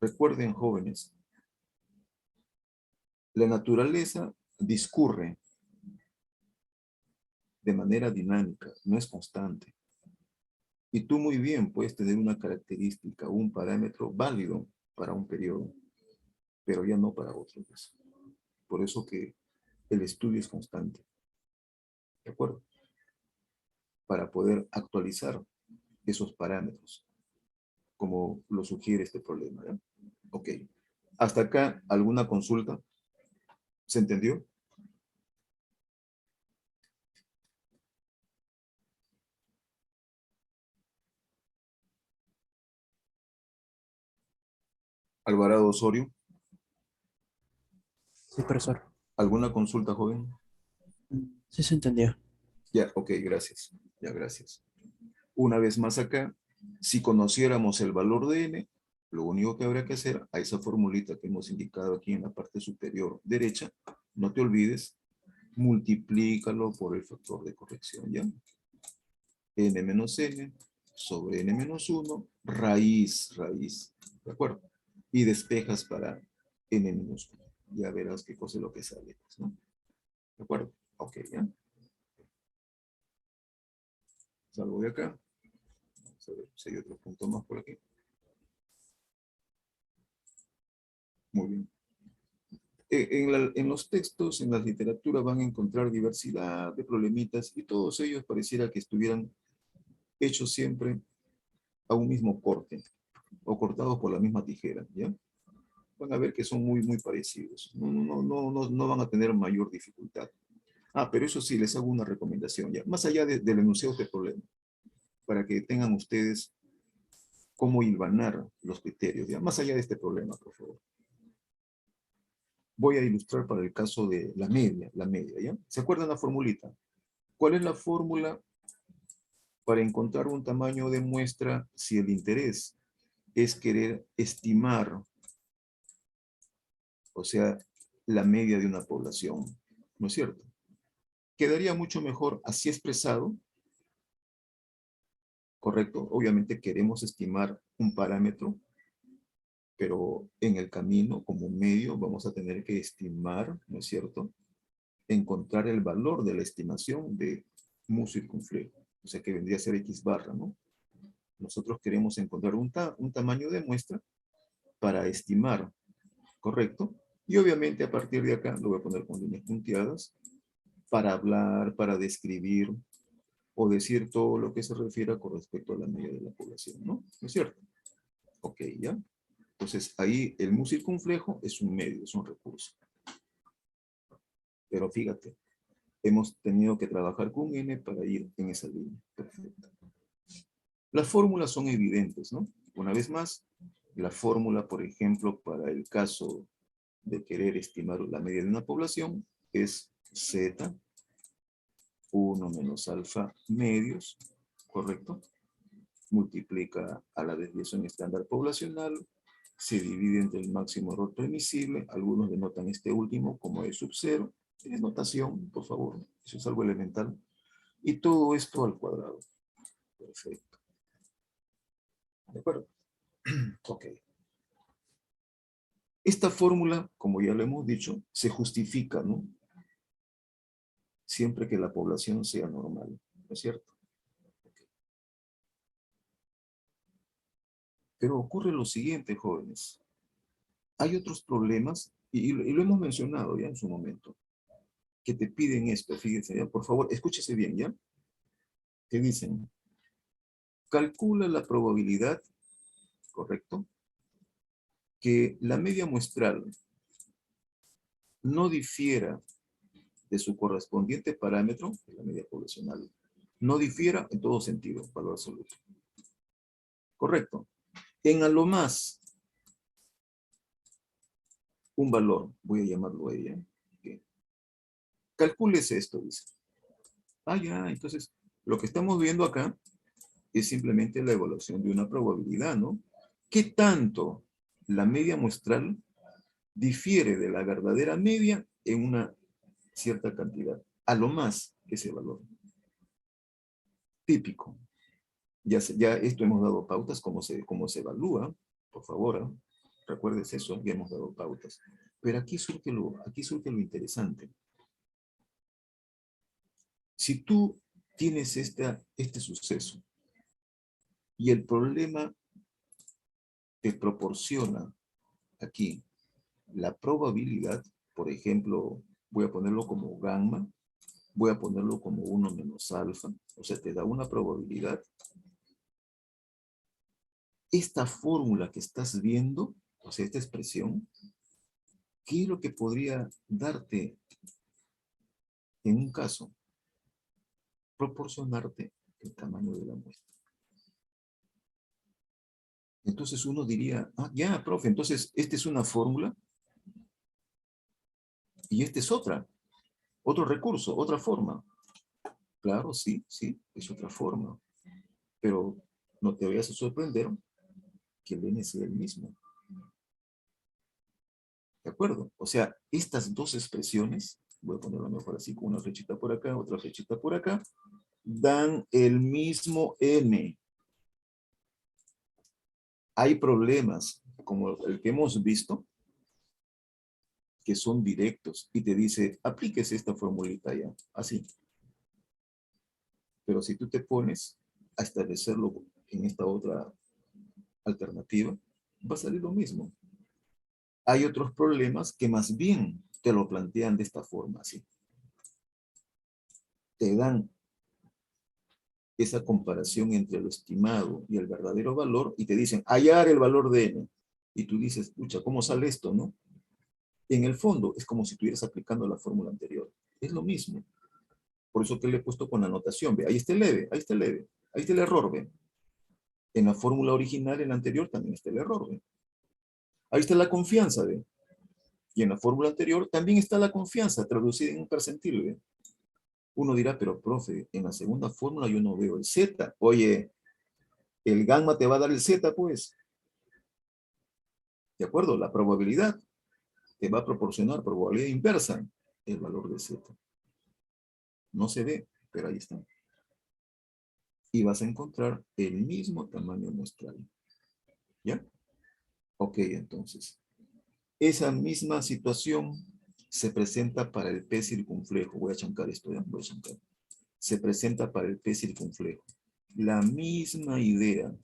Recuerden, jóvenes, la naturaleza discurre de manera dinámica, no es constante. Y tú muy bien puedes tener una característica, un parámetro válido para un periodo, pero ya no para otro. Por eso que el estudio es constante. ¿De acuerdo? Para poder actualizar esos parámetros, como lo sugiere este problema. ¿Ya? Ok. Hasta acá, ¿alguna consulta? ¿Se entendió? Alvarado Osorio, Sí, profesor. ¿alguna consulta, joven? Sí se entendió. Ya, ok, gracias. Ya, gracias. Una vez más acá, si conociéramos el valor de n, lo único que habría que hacer a esa formulita que hemos indicado aquí en la parte superior derecha, no te olvides, multiplícalo por el factor de corrección, ¿ya? N menos n sobre n menos 1, raíz, ¿de acuerdo? Y despejas para n menos 1. Ya verás qué cosa es lo que sale, pues, ¿no? ¿De acuerdo? Ok, ¿ya? Salgo de acá. Vamos a ver si hay otro punto más por aquí. Muy bien. En los textos, en la literatura, van a encontrar diversidad de problemitas y todos ellos pareciera que estuvieran hechos siempre a un mismo corte o cortados por la misma tijera, ¿ya? Van a ver que son muy parecidos. No van a tener mayor dificultad. Ah, pero eso sí, les hago una recomendación, ¿ya? Más allá del enunciado de este problema, para que tengan ustedes cómo hilvanar los criterios, ¿ya? Más allá de este problema, por favor. Voy a ilustrar para el caso de la media, ¿ya? ¿Se acuerdan la formulita? ¿Cuál es la fórmula para encontrar un tamaño de muestra si el interés es querer estimar, o sea, la media de una población? ¿No es cierto? Quedaría mucho mejor así expresado, ¿correcto? Obviamente queremos estimar un parámetro, pero en el camino, como medio, vamos a tener que estimar, ¿no es cierto?, encontrar el valor de la estimación de mu circunflejo, o sea que vendría a ser X barra, ¿no? Nosotros queremos encontrar un tamaño de muestra para estimar, ¿correcto? Y obviamente a partir de acá, lo voy a poner con líneas punteadas, para hablar, para describir o decir todo lo que se refiera con respecto a la media de la población, ¿no? ¿No es cierto? Ok, ¿ya? Entonces ahí el mu circunflejo es un medio, es un recurso. Pero fíjate, hemos tenido que trabajar con n para ir en esa línea. Perfecto. Las fórmulas son evidentes, ¿no? Una vez más, la fórmula, por ejemplo, para el caso de querer estimar la media de una población es z, 1 menos alfa medios, ¿correcto? Multiplica a la desviación estándar poblacional, se divide entre el máximo error permisible, algunos denotan este último como E sub 0, es notación, por favor, eso es algo elemental, y todo esto al cuadrado. Perfecto. ¿De acuerdo? Ok. Esta fórmula, como ya lo hemos dicho, se justifica, ¿no? Siempre que la población sea normal, ¿no es cierto? Pero ocurre lo siguiente, jóvenes. Hay otros problemas, y lo hemos mencionado ya en su momento, que te piden esto, fíjense, ya, por favor, escúchese bien, ¿ya? Te dicen, calcula la probabilidad, ¿correcto?, que la media muestral no difiera de su correspondiente parámetro, la media poblacional, no difiera en todo sentido, valor absoluto. Correcto. En a lo más, un valor, voy a llamarlo a ella, Calcules esto, dice. Ah, ya, entonces, lo que estamos viendo acá es simplemente la evaluación de una probabilidad, ¿no? ¿Qué tanto la media muestral difiere de la verdadera media en una cierta cantidad? A lo más que se valora. Típico. Ya esto hemos dado pautas, cómo se evalúa, por favor, ¿eh? Recuerdes eso, ya hemos dado pautas. Pero aquí surge lo interesante. Si tú tienes este suceso y el problema te proporciona aquí la probabilidad, por ejemplo, voy a ponerlo como gamma, voy a ponerlo como 1 menos alfa, o sea, te da una probabilidad. Esta fórmula que estás viendo, o sea, esta expresión, ¿qué es lo que podría darte en un caso? Proporcionarte el tamaño de la muestra. Entonces uno diría, ah, ya, profe, entonces esta es una fórmula y esta es otra, otro recurso, otra forma. Claro, sí, es otra forma. Pero no te vayas a sorprender que el n sea el mismo. ¿De acuerdo? O sea, estas dos expresiones, voy a ponerlo mejor así, con una flechita por acá, otra flechita por acá, dan el mismo n. Hay problemas, como el que hemos visto, que son directos, y te dice, aplíquese esta formulita ya, así. Pero si tú te pones a establecerlo en esta otra alternativa, va a salir lo mismo. Hay otros problemas que más bien te lo plantean de esta forma, así. Te dan esa comparación entre lo estimado y el verdadero valor y te dicen, hallar el valor de n. Y tú dices, pucha, ¿cómo sale esto, no? En el fondo es como si estuvieras aplicando la fórmula anterior. Es lo mismo. Por eso que le he puesto con la anotación, ve, ahí está el leve, ahí está el leve, ahí está el error, ve. En la fórmula original, en la anterior, también está el error, ve. Ahí está la confianza, ve. Y en la fórmula anterior también está la confianza, traducida en un percentil, ve. Uno dirá, pero profe, en la segunda fórmula yo no veo el Z. Oye, el gamma te va a dar el Z, pues. ¿De acuerdo? La probabilidad te va a proporcionar probabilidad inversa, el valor de Z. No se ve, pero ahí está. Y vas a encontrar el mismo tamaño muestral. ¿Ya? Ok, entonces. Esa misma situación se presenta para el P circunflejo. Voy a chancar esto, ya, voy a chancar. Se presenta para el P circunflejo. La misma idea.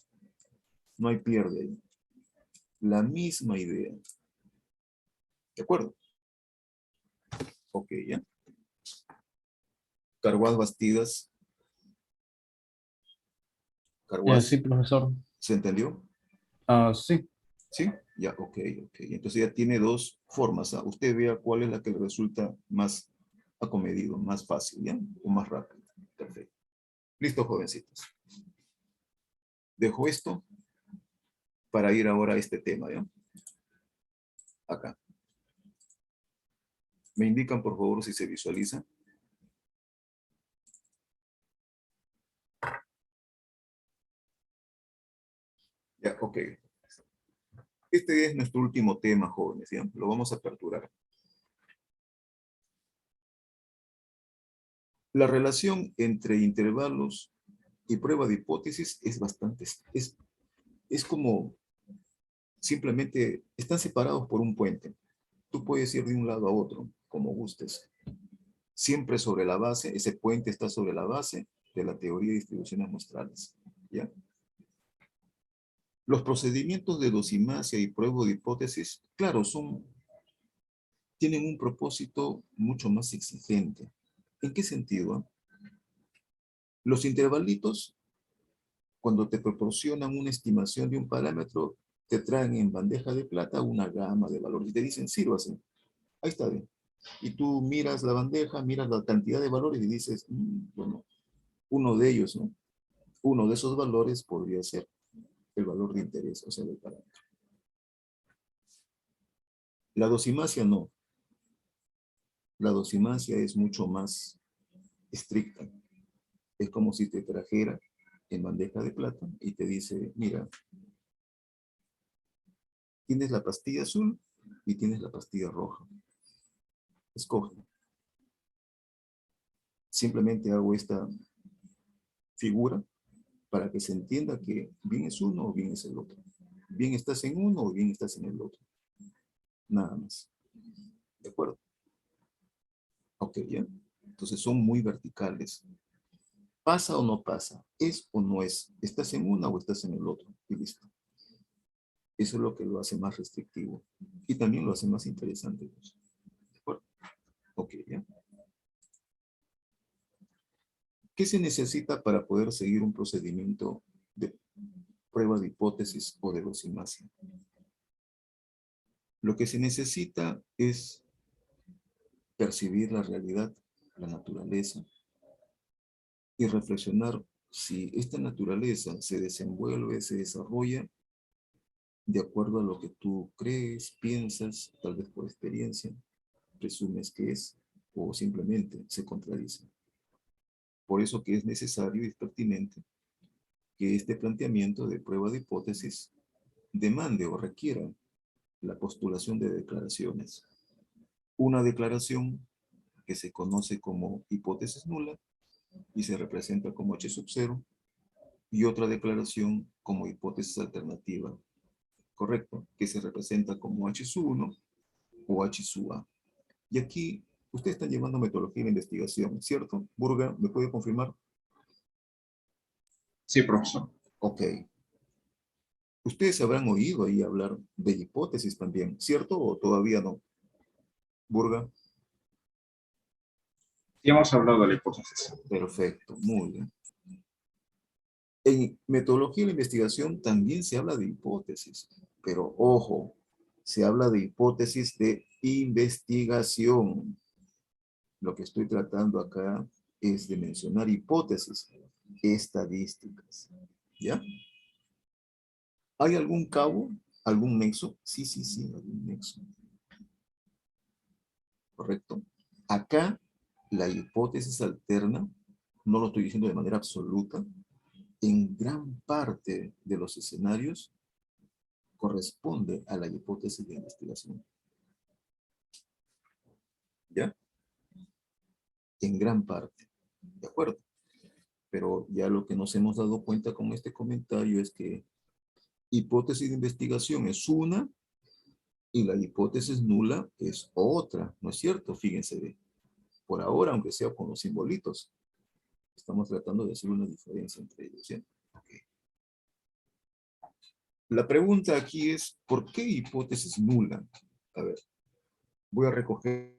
No hay pierde ahí. La misma idea. ¿De acuerdo? Ok, ¿ya? Carguas Bastidas. Carguas. Sí, profesor. ¿Se entendió? Sí. ¿Sí? Ya, ok. Entonces ya tiene dos formas. ¿Ah? Usted vea cuál es la que le resulta más acomedido, más fácil, ¿ya? O más rápido. Perfecto. Listo, jovencitos. Dejo esto para ir ahora a este tema, ¿ya? Acá. Me indican, por favor, si se visualiza. Ya, ok. Este es nuestro último tema, jóvenes, ¿ya? Lo vamos a aperturar. La relación entre intervalos y prueba de hipótesis es bastante, es como simplemente están separados por un puente. Tú puedes ir de un lado a otro, como gustes. Siempre sobre la base, ese puente está sobre la base de la teoría de distribuciones muestrales, ¿ya? Los procedimientos de dosimasia y prueba de hipótesis, claro, tienen un propósito mucho más exigente. ¿En qué sentido? Los intervalitos, cuando te proporcionan una estimación de un parámetro, te traen en bandeja de plata una gama de valores y te dicen, sírvase. Ahí está bien. Y tú miras la bandeja, miras la cantidad de valores y dices, bueno, uno de ellos, ¿no? Uno de esos valores podría ser el valor de interés, o sea, del parámetro. La dosimasia no. la dosimancia es mucho más estricta. Es como si te trajera en bandeja de plata y te dice, mira, tienes la pastilla azul y tienes la pastilla roja. Escoge. Simplemente hago esta figura para que se entienda que bien es uno o bien es el otro. Bien estás en uno o bien estás en el otro. Nada más. ¿De acuerdo? Ok, ¿ya? Entonces son muy verticales. ¿Pasa o no pasa? ¿Es o no es? ¿Estás en una o estás en el otro? Y listo. Eso es lo que lo hace más restrictivo. Y también lo hace más interesante. ¿De acuerdo? Ok, ¿ya? ¿Qué se necesita para poder seguir un procedimiento de prueba de hipótesis o de dosimasia? Lo que se necesita es percibir la realidad, la naturaleza, y reflexionar si esta naturaleza se desenvuelve, se desarrolla de acuerdo a lo que tú crees, piensas, tal vez por experiencia, presumes que es, o simplemente se contradice. Por eso que es necesario y es pertinente que este planteamiento de prueba de hipótesis demande o requiera la postulación de declaraciones. Una declaración que se conoce como hipótesis nula y se representa como H sub 0, y otra declaración como hipótesis alternativa, correcto, que se representa como H sub 1 o H sub A. Y aquí ustedes están llevando metodología de investigación, ¿cierto? Burga, ¿me puede confirmar? Sí, profesor. Ok. Ustedes habrán oído ahí hablar de hipótesis también, ¿cierto? ¿O todavía no? Burga. Sí hemos hablado de la hipótesis. Perfecto, muy bien. En metodología de la investigación también se habla de hipótesis, pero ojo, se habla de hipótesis de investigación. Lo que estoy tratando acá es de mencionar hipótesis estadísticas. ¿Ya? ¿Hay algún cabo? ¿Algún nexo? Sí, sí, sí, algún nexo. ¿Correcto? Acá, la hipótesis alterna, no lo estoy diciendo de manera absoluta, en gran parte de los escenarios corresponde a la hipótesis de investigación. ¿Ya? En gran parte. ¿De acuerdo? Pero ya lo que nos hemos dado cuenta con este comentario es que hipótesis de investigación es una y la hipótesis nula es otra, ¿no es cierto? Fíjense, por ahora, aunque sea con los simbolitos, estamos tratando de hacer una diferencia entre ellos, ¿sí? Okay. La pregunta aquí es, ¿por qué hipótesis nula? A ver, voy a recoger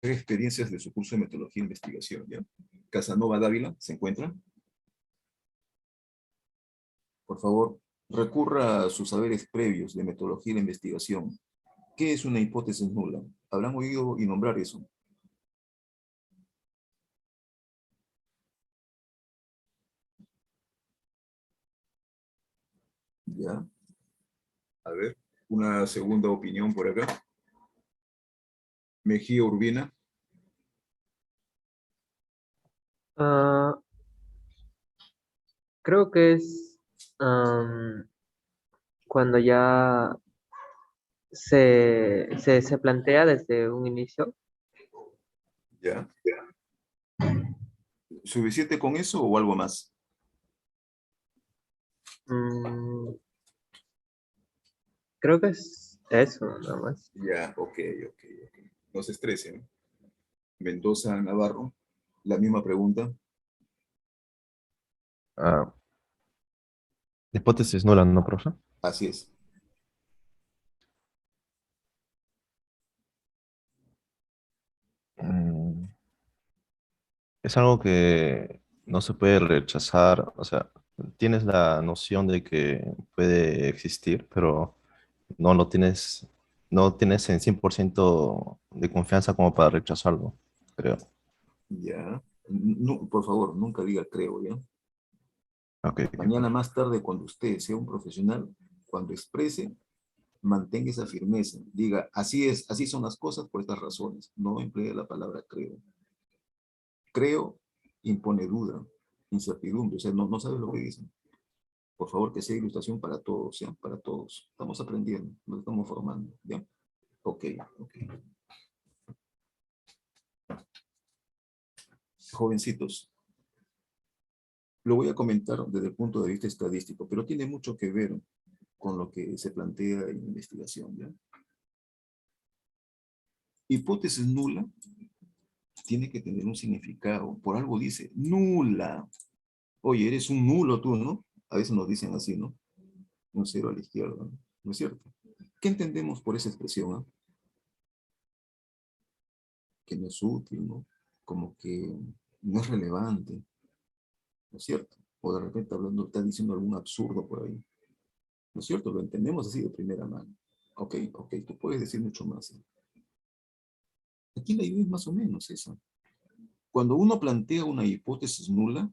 experiencias de su curso de metodología e investigación, ¿ya? Casanova Dávila, ¿se encuentra? Por favor, recurra a sus saberes previos de metodología de investigación. ¿Qué es una hipótesis nula? ¿Habrán oído y nombrar eso? ¿Ya? A ver, una segunda opinión por acá. Mejía Urbina. Ah, creo que es am, cuando ya se plantea desde un inicio. ¿Ya? ¿Suficiente con eso o algo más? mm, Creo que es eso, nada más. Ya, ok. No se estresen. Mendoza Navarro, la misma pregunta. Ah, hipótesis nula, ¿no, profe? Así es. Mm, Es algo que no se puede rechazar, o sea, tienes la noción de que puede existir, pero no lo tienes, no tienes en 100% de confianza como para rechazarlo, creo. Ya. No, por favor, nunca diga creo, ¿ya? Ok, Mañana más tarde, cuando usted sea un profesional, cuando exprese, mantenga esa firmeza. Diga, así es, así son las cosas por estas razones. No emplee la palabra creo. Creo impone duda, incertidumbre. O sea, no sabe lo que dicen. Por favor, que sea ilustración para todos, ¿ya? Para todos. Estamos aprendiendo, nos estamos formando, ¿ya? Ok. Jovencitos, lo voy a comentar desde el punto de vista estadístico, pero tiene mucho que ver con lo que se plantea en investigación, ¿ya? Hipótesis nula tiene que tener un significado. Por algo dice, nula. Oye, eres un nulo tú, ¿no? A veces nos dicen así, ¿no? Un cero a la izquierda, ¿no? ¿No es cierto? ¿Qué entendemos por esa expresión? ¿Ah? Que no es útil, ¿no? Como que no es relevante, ¿no es cierto? O de repente hablando, está diciendo algún absurdo por ahí. ¿No es cierto? Lo entendemos así de primera mano. Ok, tú puedes decir mucho más. ¿Eh? Aquí la idea es más o menos esa. Cuando uno plantea una hipótesis nula,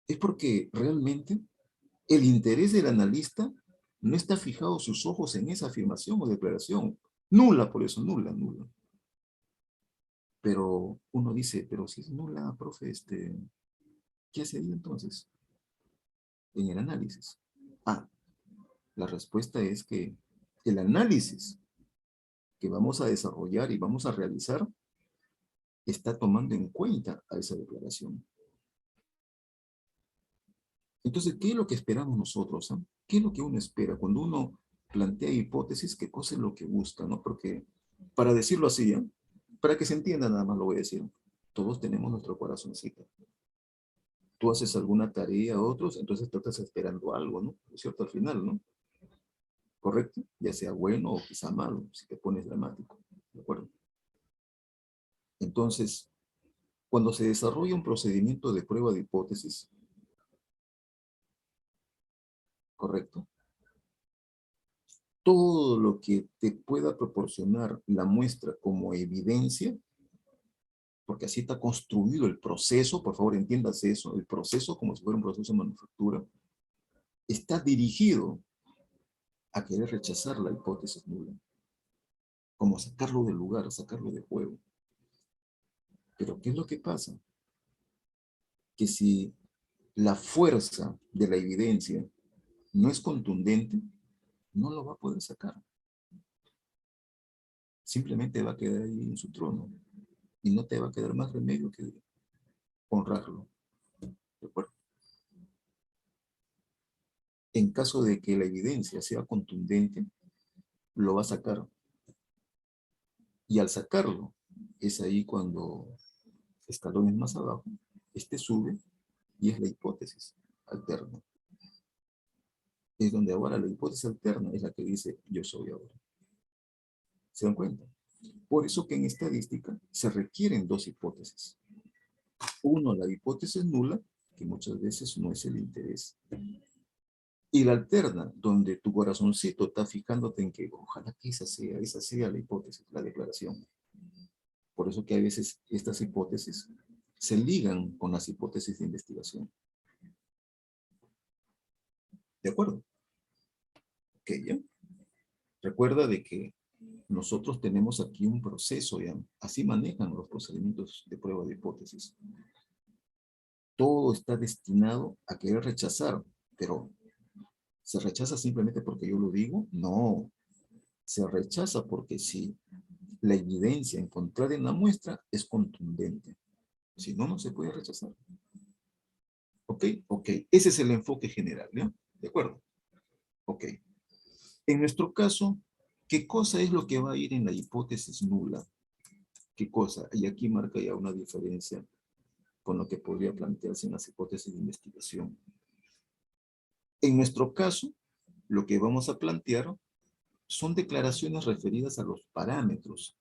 es porque realmente el interés del analista no está fijado sus ojos en esa afirmación o declaración. Nula, por eso, nula. Pero uno dice, pero si es nula, profe, ¿qué hace ahí entonces? En el análisis. La respuesta es que el análisis que vamos a desarrollar y vamos a realizar está tomando en cuenta a esa declaración. Entonces, ¿qué es lo que esperamos nosotros? ¿Eh? ¿Qué es lo que uno espera? Cuando uno plantea hipótesis, ¿qué cosa es lo que busca? ¿No? Porque, para decirlo así, ¿eh? Para que se entienda nada más lo voy a decir, todos tenemos nuestro corazoncito. Tú haces alguna tarea a otros, entonces tú estás esperando algo, ¿no? ¿Es cierto? Al final, ¿no? ¿Correcto? Ya sea bueno o quizá malo, si te pones dramático. ¿De acuerdo? Entonces, cuando se desarrolla un procedimiento de prueba de hipótesis, ¿correcto? Todo lo que te pueda proporcionar la muestra como evidencia, porque así está construido el proceso, por favor entiéndase eso, el proceso como si fuera un proceso de manufactura, está dirigido a querer rechazar la hipótesis nula, como sacarlo del lugar, sacarlo de juego. Pero ¿qué es lo que pasa? Que si la fuerza de la evidencia no es contundente, no lo va a poder sacar. Simplemente va a quedar ahí en su trono y no te va a quedar más remedio que honrarlo. ¿De acuerdo? En caso de que la evidencia sea contundente, lo va a sacar. Y al sacarlo, es ahí cuando escalones más abajo, sube y es la hipótesis alterna. Es donde ahora la hipótesis alterna es la que dice yo soy ahora. ¿Se dan cuenta? Por eso que en estadística se requieren dos hipótesis. Uno, la hipótesis nula, que muchas veces no es el interés. Y la alterna, donde tu corazoncito está fijándote en que ojalá que esa sea la hipótesis, la declaración. Por eso que a veces estas hipótesis se ligan con las hipótesis de investigación. ¿De acuerdo? Ok, ¿ya? Recuerda de que nosotros tenemos aquí un proceso, ¿ya? Así manejan los procedimientos de prueba de hipótesis. Todo está destinado a querer rechazar, pero ¿se rechaza simplemente porque yo lo digo? No. Se rechaza porque si la evidencia encontrada en la muestra es contundente. Si no, no se puede rechazar. ¿Ok? Ok. Ese es el enfoque general, ¿ya? ¿De acuerdo? Ok. En nuestro caso, ¿qué cosa es lo que va a ir en la hipótesis nula? ¿Qué cosa? Y aquí marca ya una diferencia con lo que podría plantearse en las hipótesis de investigación. En nuestro caso, lo que vamos a plantear son declaraciones referidas a los parámetros.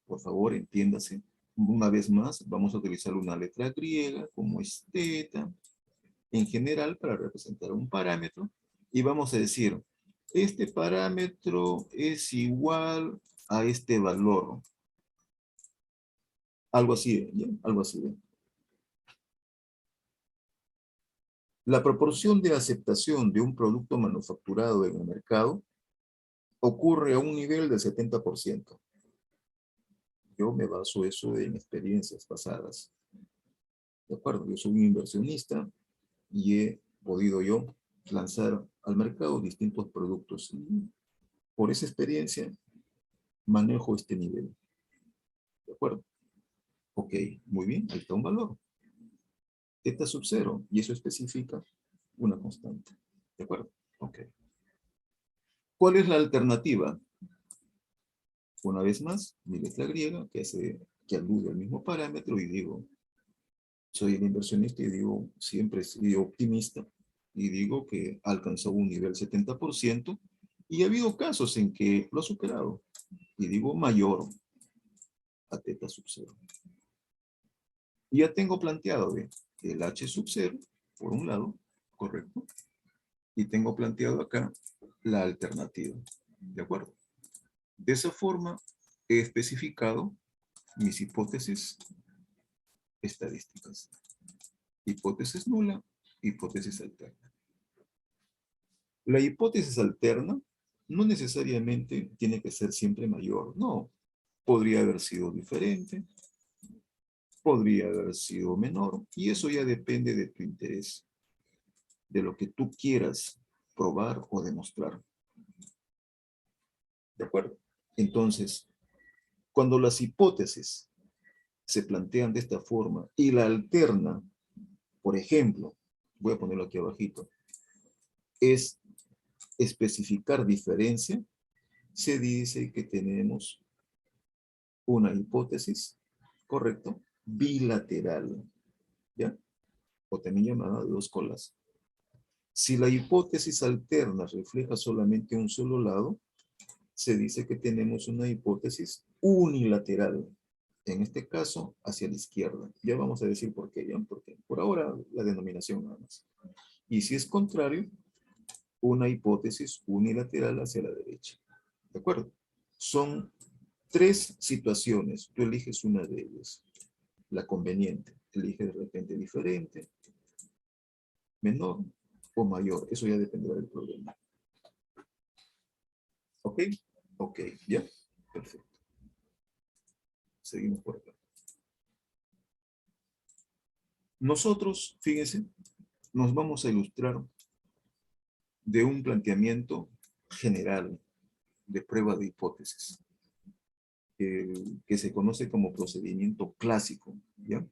Por favor, entiéndase. Una vez más, vamos a utilizar una letra griega como es teta, en general para representar un parámetro, y vamos a decir, este parámetro es igual a este valor. Algo así, ¿ya? Algo así. La proporción de aceptación de un producto manufacturado en el mercado ocurre a un nivel del 70%. Yo me baso eso en experiencias pasadas. ¿De acuerdo? Yo soy un inversionista y he podido yo lanzar al mercado distintos productos. Y por esa experiencia manejo este nivel. ¿De acuerdo? Ok, muy bien, ahí está un valor. Θ sub 0, y eso especifica una constante. ¿De acuerdo? Ok. ¿Cuál es la alternativa? Una vez más, mi letra griega, que alude al mismo parámetro, y digo, soy el inversionista y digo, siempre he sido optimista, y digo que alcanzó un nivel 70%, y ha habido casos en que lo ha superado, y digo mayor a θ sub 0. Y ya tengo planteado, ¿ve? El h sub 0, por un lado, correcto, y tengo planteado acá la alternativa, ¿de acuerdo? De esa forma, he especificado mis hipótesis estadísticas. Hipótesis nula, hipótesis alterna. La hipótesis alterna no necesariamente tiene que ser siempre mayor, no. Podría haber sido diferente, podría haber sido menor, y eso ya depende de tu interés, de lo que tú quieras probar o demostrar. ¿De acuerdo? Entonces, cuando las hipótesis se plantean de esta forma y la alterna, por ejemplo, voy a ponerlo aquí abajito, es especificar diferencia, se dice que tenemos una hipótesis, ¿correcto? Bilateral, ¿ya? O también llamada de dos colas. Si la hipótesis alterna refleja solamente un solo lado, se dice que tenemos una hipótesis unilateral. En este caso, hacia la izquierda. Ya vamos a decir por qué, ¿ya? Porque por ahora la denominación nada más. Y si es contrario, una hipótesis unilateral hacia la derecha. ¿De acuerdo? Son tres situaciones. Tú eliges una de ellas. La conveniente. Elige de repente diferente, menor o mayor. Eso ya dependerá del problema. ¿Ok? Ok, ¿ya? Perfecto. Seguimos por acá. Nosotros, fíjense, nos vamos a ilustrar de un planteamiento general de prueba de hipótesis, que se conoce como procedimiento clásico, ¿ya?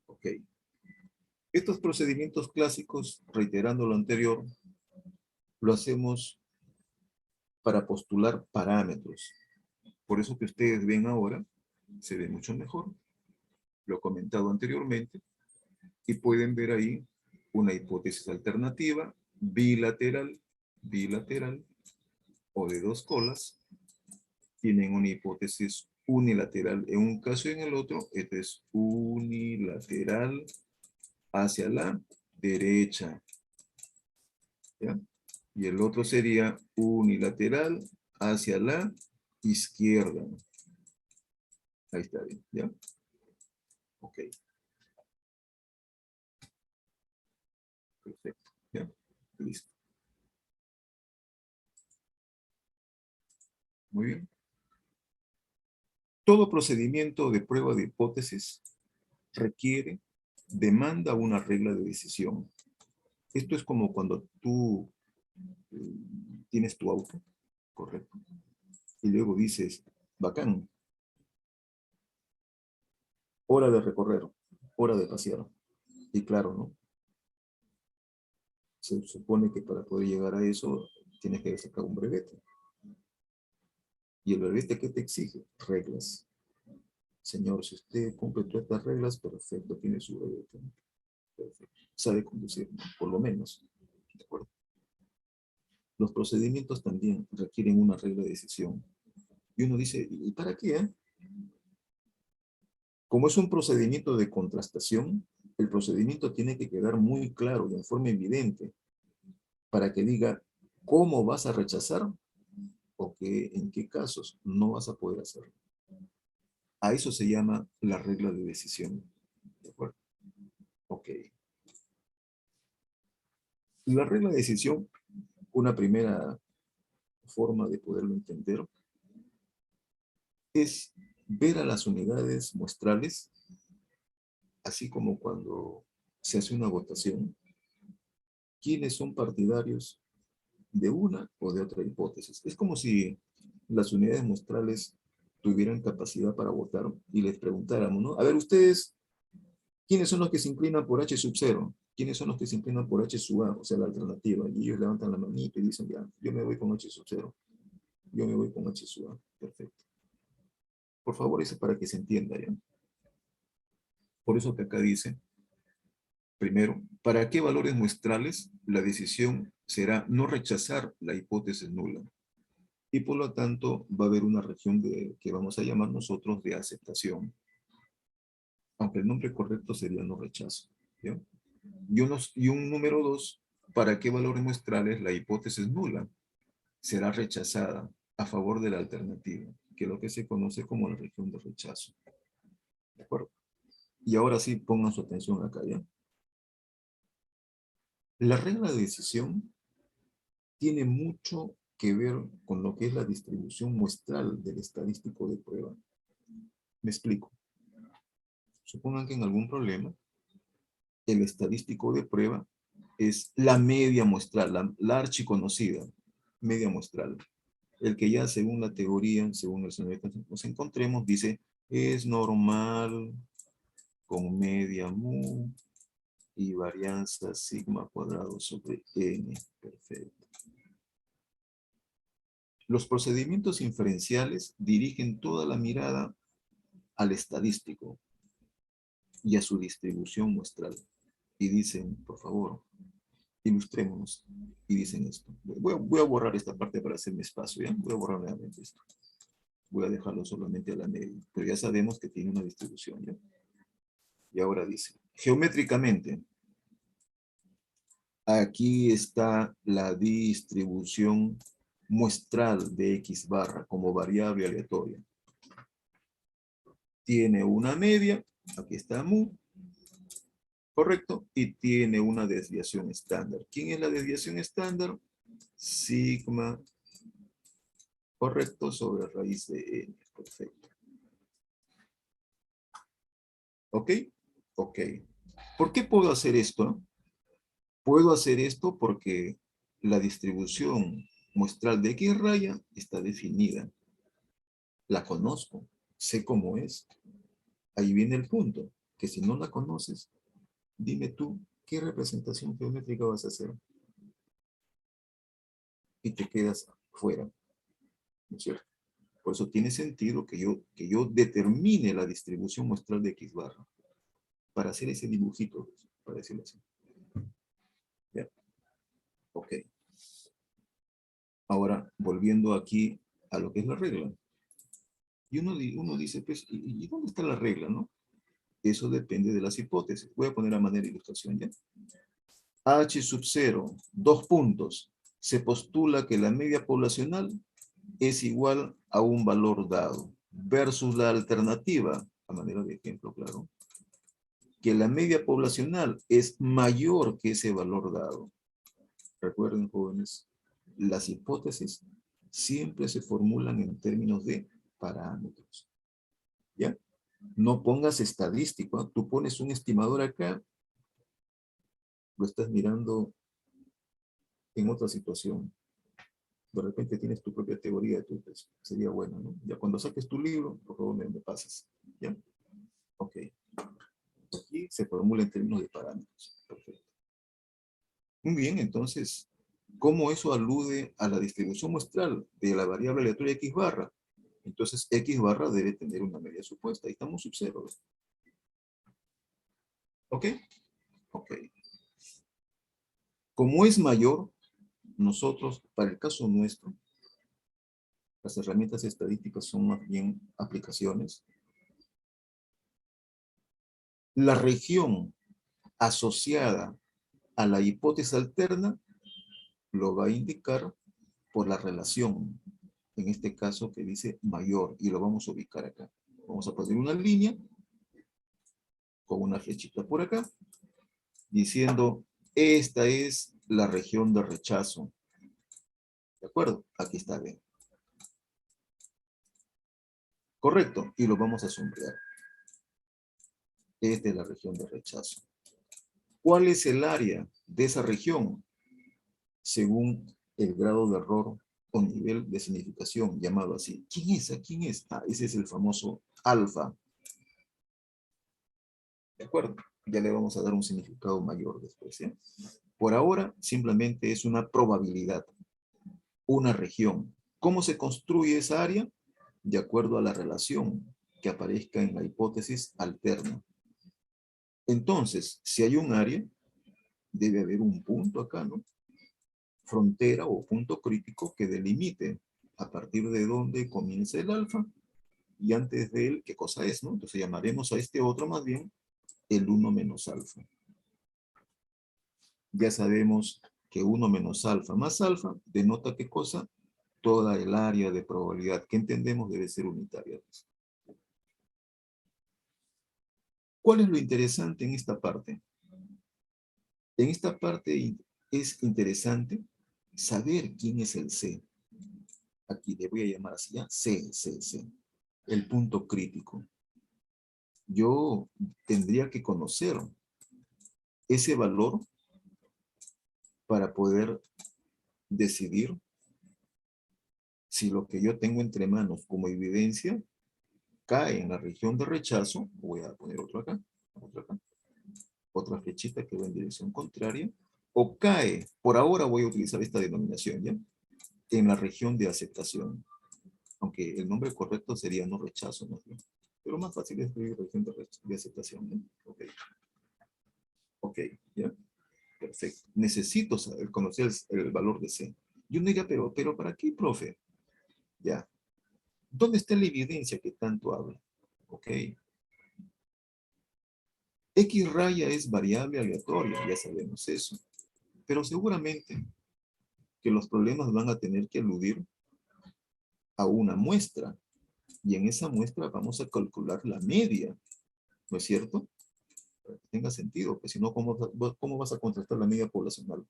Ok. Estos procedimientos clásicos, reiterando lo anterior, lo hacemos para postular parámetros. Por eso que ustedes ven ahora, se ve mucho mejor. Lo he comentado anteriormente, y pueden ver ahí una hipótesis alternativa, bilateral, bilateral, o de dos colas. Tienen una hipótesis unilateral en un caso y en el otro. Este es unilateral hacia la derecha, ¿ya? Y el otro sería unilateral hacia la izquierda. Ahí está bien, ¿ya? Ok. Perfecto, ¿ya? Listo. Muy bien. Todo procedimiento de prueba de hipótesis demanda una regla de decisión. Esto es como cuando tú tienes tu auto, correcto, y luego dices, bacán, hora de recorrer, hora de pasear. Y claro, ¿no? Se supone que para poder llegar a eso tienes que sacar un brevete. ¿Y el brevete qué te exige? Reglas. Señor, si usted cumple todas estas reglas, perfecto, tiene su brevete. Perfecto. Sabe conducir, por lo menos. ¿De acuerdo? Los procedimientos también requieren una regla de decisión. Y uno dice, ¿y para qué? Como es un procedimiento de contrastación, el procedimiento tiene que quedar muy claro y en forma evidente para que diga cómo vas a rechazar o en qué casos no vas a poder hacerlo. A eso se llama la regla de decisión. ¿De acuerdo? Ok. La regla de decisión, una primera forma de poderlo entender, es ver a las unidades muestrales, así como cuando se hace una votación, quiénes son partidarios de una o de otra hipótesis. Es como si las unidades muestrales tuvieran capacidad para votar y les preguntáramos, ¿no? A ver, ustedes, ¿quiénes son los que se inclinan por H sub 0? ¿Quiénes son los que se inclinan por H sub A? O sea, la alternativa. Y ellos levantan la manita y dicen, ya, yo me voy con H sub 0. Yo me voy con H sub A. Perfecto. Por favor, eso para que se entienda, ¿ya? Por eso que acá dice, primero, ¿para qué valores muestrales la decisión será no rechazar la hipótesis nula? Y por lo tanto, va a haber una región que vamos a llamar nosotros de aceptación. Aunque el nombre correcto sería no rechazo, ¿ya? Y un número 2, ¿para qué valores muestrales la hipótesis nula será rechazada a favor de la alternativa? Que es lo que se conoce como la región de rechazo. ¿De acuerdo? Y ahora sí, pongan su atención acá, ¿ya? La regla de decisión tiene mucho que ver con lo que es la distribución muestral del estadístico de prueba. Me explico. Supongan que en algún problema, el estadístico de prueba es la media muestral, la archiconocida media muestral. El que ya según la teoría, según el señor que nos encontremos, dice, es normal con media mu y varianza sigma cuadrado sobre n. Perfecto. Los procedimientos inferenciales dirigen toda la mirada al estadístico y a su distribución muestral. Y dicen, por favor, ilustrémonos. Y dicen esto. Voy a borrar esta parte para hacerme espacio, ¿ya? Voy a borrar nuevamente esto. Voy a dejarlo solamente a la media. Pero ya sabemos que tiene una distribución, ¿ya? Y ahora dice, geométricamente, aquí está la distribución muestral de X barra como variable aleatoria. Tiene una media, aquí está mu, correcto, y tiene una desviación estándar. ¿Quién es la desviación estándar? Sigma, correcto, sobre raíz de n, perfecto. ¿Ok? Ok. ¿Por qué puedo hacer esto? Puedo hacer esto porque la distribución muestral de X raya está definida. La conozco, sé cómo es. Ahí viene el punto, que si no la conoces, dime tú, ¿qué representación geométrica vas a hacer? Y te quedas fuera, ¿no es cierto? Por eso tiene sentido que yo determine la distribución muestral de X barra, para hacer ese dibujito, para decirlo así. ¿Ya? Ok. Ahora, volviendo aquí a lo que es la regla. Y uno dice, pues, ¿y dónde está la regla, no? Eso depende de las hipótesis. Voy a poner a manera de ilustración, ¿ya? H sub 0, 2 puntos. Se postula que la media poblacional es igual a un valor dado, versus la alternativa, a manera de ejemplo, claro, que la media poblacional es mayor que ese valor dado. Recuerden, jóvenes, las hipótesis siempre se formulan en términos de parámetros. ¿Ya? No pongas estadístico, ¿eh? Tú pones un estimador acá, lo estás mirando en otra situación. De repente tienes tu propia teoría, pues, sería bueno, ¿no? Ya cuando saques tu libro, por favor me pasas. ¿Ya? Ok. Aquí se formula en términos de parámetros. Perfecto. Muy bien, entonces, ¿cómo eso alude a la distribución muestral de la variable aleatoria X barra? Entonces, X barra debe tener una media supuesta. Ahí estamos sub 0. ¿Ok? Ok. Como es mayor, nosotros, para el caso nuestro, las herramientas estadísticas son más bien aplicaciones. La región asociada a la hipótesis alterna lo va a indicar por la relación, en este caso que dice mayor, y lo vamos a ubicar acá. Vamos a poner una línea con una flechita por acá, diciendo Esta es la región de rechazo. ¿De acuerdo? Aquí está bien. Correcto. Y lo vamos a sombrear. Esta es la región de rechazo. ¿Cuál es el área de esa región? Según el grado de error o nivel de significación, llamado así. ¿Quién es? ¿A quién es? Ah, ese es el famoso alfa. ¿De acuerdo? Ya le vamos a dar un significado mayor después, ¿sí? Por ahora, simplemente es una probabilidad, una región. ¿Cómo se construye esa área? De acuerdo a la relación que aparezca en la hipótesis alterna. Entonces, si hay un área, debe haber un punto acá, ¿no? Frontera o punto crítico que delimite a partir de dónde comienza el alfa y antes de él, ¿qué cosa es, no? Entonces llamaremos a este otro más bien el 1 menos alfa. Ya sabemos que 1 menos alfa más alfa denota ¿qué cosa? Toda el área de probabilidad que entendemos debe ser unitaria. ¿Cuál es lo interesante en esta parte? En esta parte es interesante saber quién es el C. Aquí le voy a llamar así ya, C. El punto crítico. Yo tendría que conocer ese valor para poder decidir si lo que yo tengo entre manos como evidencia cae en la región de rechazo. Voy a poner otro acá, otra flechita que va en dirección contraria, o cae, por ahora voy a utilizar esta denominación, ¿ya? En la región de aceptación. Aunque el nombre correcto sería no rechazo, ¿no? Pero más fácil es escribir región de aceptación, ¿no? Ok, ¿ya? Perfecto. Necesito saber, conocer el valor de C. Y uno diga, pero ¿para qué, profe? Ya. ¿Dónde está la evidencia que tanto habla? Ok. X raya es variable aleatoria, ya sabemos eso. Pero seguramente que los problemas van a tener que aludir a una muestra. Y en esa muestra vamos a calcular la media. ¿No es cierto? Para que tenga sentido, pues si no, ¿cómo vas a contrastar la media poblacional?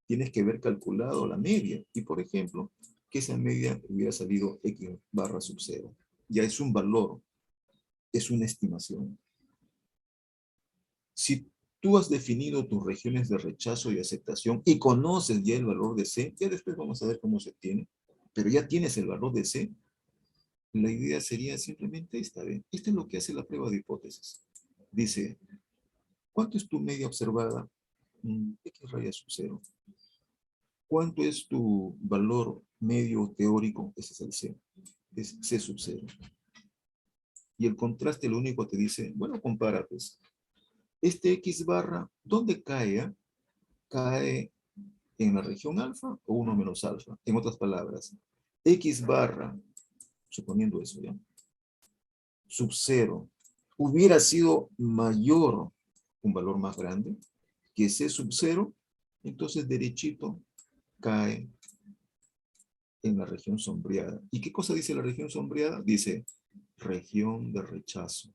Tienes que haber calculado la media. Y por ejemplo, que esa media hubiera salido X barra sub 0. Ya es un valor, es una estimación. Si tú has definido tus regiones de rechazo y aceptación y conoces ya el valor de C, ya después vamos a ver cómo se obtiene, pero ya tienes el valor de C, la idea sería simplemente esta. ¿Ven? Esto es lo que hace la prueba de hipótesis. Dice, ¿cuánto es tu media observada? X raya sub 0. ¿Cuánto es tu valor medio teórico? Ese es el C. Es C sub 0. Y el contraste lo único te dice, bueno, compara pues. Este X barra, ¿dónde cae? ¿Cae en la región alfa o 1 menos alfa? En otras palabras, X barra, suponiendo eso ya, sub 0, hubiera sido mayor, un valor más grande, que C sub 0, entonces derechito cae en la región sombreada. ¿Y qué cosa dice la región sombreada? Dice región de rechazo.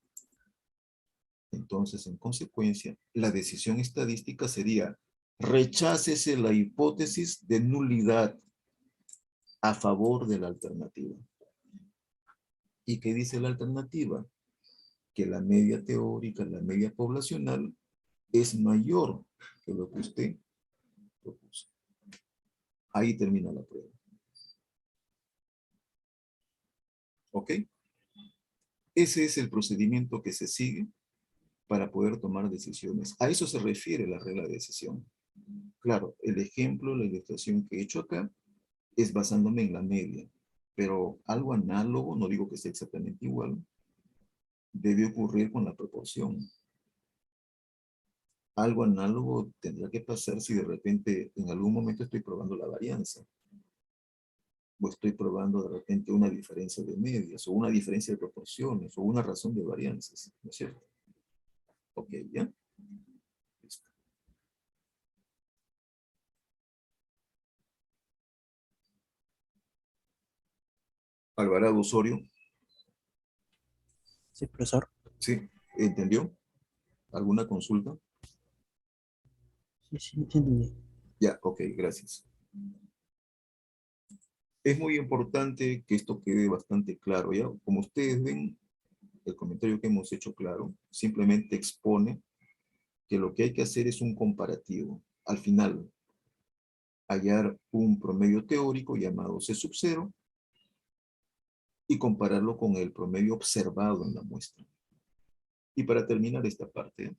Entonces, en consecuencia, la decisión estadística sería rechácese la hipótesis de nulidad a favor de la alternativa. ¿Y qué dice la alternativa? Que la media teórica, la media poblacional, es mayor que lo que usted propuso. Ahí termina la prueba. ¿Ok? Ese es el procedimiento que se sigue para poder tomar decisiones. A eso se refiere la regla de decisión. Claro, el ejemplo, la ilustración que he hecho acá es basándome en la media, pero algo análogo, no digo que sea exactamente igual, debe ocurrir con la proporción. Algo análogo tendrá que pasar si de repente en algún momento estoy probando la varianza. O estoy probando de repente una diferencia de medias, o una diferencia de proporciones, o una razón de varianzas, ¿no es cierto? Ok, ¿ya? Listo. Alvarado Osorio, Sí, profesor. ¿sí? ¿Entendió? ¿Alguna consulta? Sí, sí, sí entendí. Ya, ok, gracias. Es muy importante que esto quede bastante claro, ¿ya? Como ustedes ven, el comentario que hemos hecho claro simplemente expone que lo que hay que hacer es un comparativo. Al final, hallar un promedio teórico llamado C sub 0 y compararlo con el promedio observado en la muestra. Y para terminar esta parte,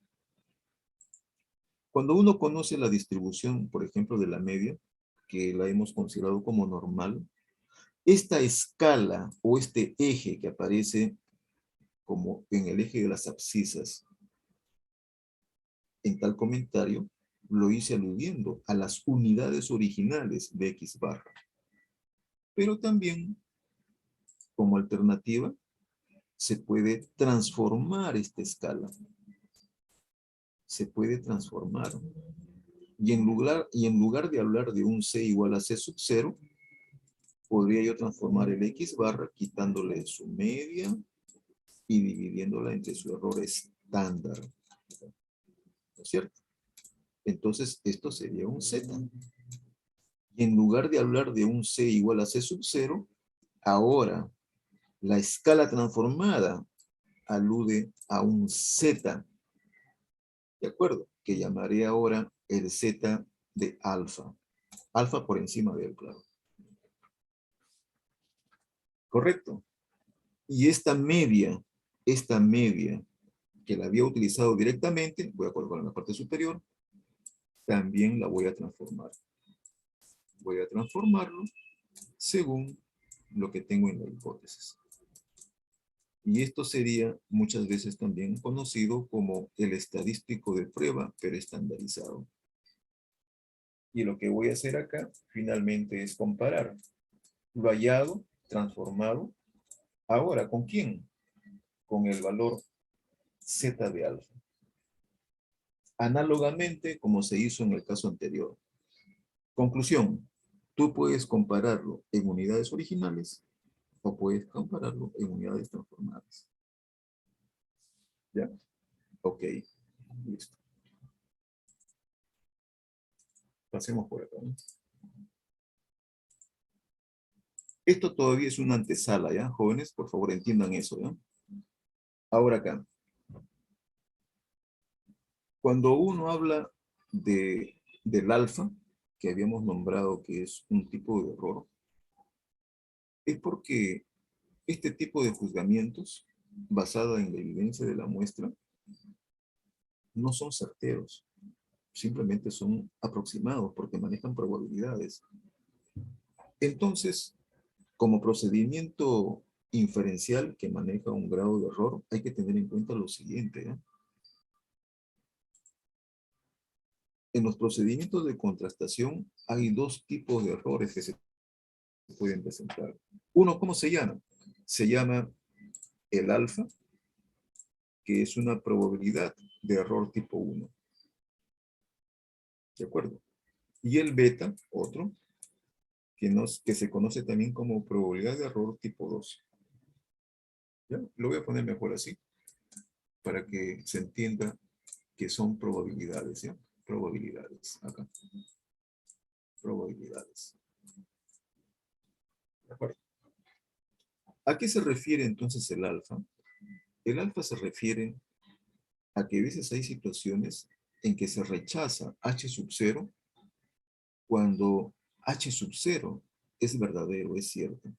cuando uno conoce la distribución, por ejemplo, de la media, que la hemos considerado como normal, esta escala o este eje que aparece como en el eje de las abscisas en tal comentario, lo hice aludiendo a las unidades originales de X barra. Pero también, como alternativa, se puede transformar esta escala. Se puede transformar. Y en lugar de hablar de un C igual a C sub 0, podría yo transformar el X barra quitándole su media y dividiéndola entre su error estándar. ¿No es cierto? Entonces, esto sería un Z. Y en lugar de hablar de un C igual a C sub 0, ahora la escala transformada alude a un Z. ¿De acuerdo? Que llamaré ahora el Z de alfa. Alfa por encima de él, claro. ¿Correcto? Y esta media que la había utilizado directamente, voy a colocar en la parte superior, también la voy a transformar. Voy a transformarlo según lo que tengo en la hipótesis. Y esto sería muchas veces también conocido como el estadístico de prueba, pero estandarizado. Y lo que voy a hacer acá, finalmente, es comparar lo hallado, transformado. Ahora, ¿con quién? Con el valor Z de alfa. Análogamente, como se hizo en el caso anterior. Conclusión, tú puedes compararlo en unidades originales o puedes compararlo en unidades transformadas. ¿Ya? Ok, listo. Pasemos por acá, ¿no? Esto todavía es una antesala, ¿ya? Jóvenes, por favor entiendan eso, ¿ya? Ahora acá. Cuando uno habla del alfa, que habíamos nombrado que es un tipo de error, es porque este tipo de juzgamientos, basada en la evidencia de la muestra, no son certeros, simplemente son aproximados porque manejan probabilidades. Entonces, como procedimiento inferencial que maneja un grado de error, hay que tener en cuenta lo siguiente, ¿eh? En los procedimientos de contrastación hay dos tipos de errores que se pueden presentar. Uno, ¿cómo se llama? Se llama el alfa, que es una probabilidad de error tipo 1. ¿De acuerdo? Y el beta, otro, que se conoce también como probabilidad de error tipo 2. ¿Ya? Lo voy a poner mejor así, para que se entienda que son probabilidades, ¿ya? Probabilidades, acá. Probabilidades. ¿De acuerdo? ¿A qué se refiere entonces el alfa? El alfa se refiere a que a veces hay situaciones en que se rechaza H sub 0 cuando H sub 0 es verdadero, es cierto.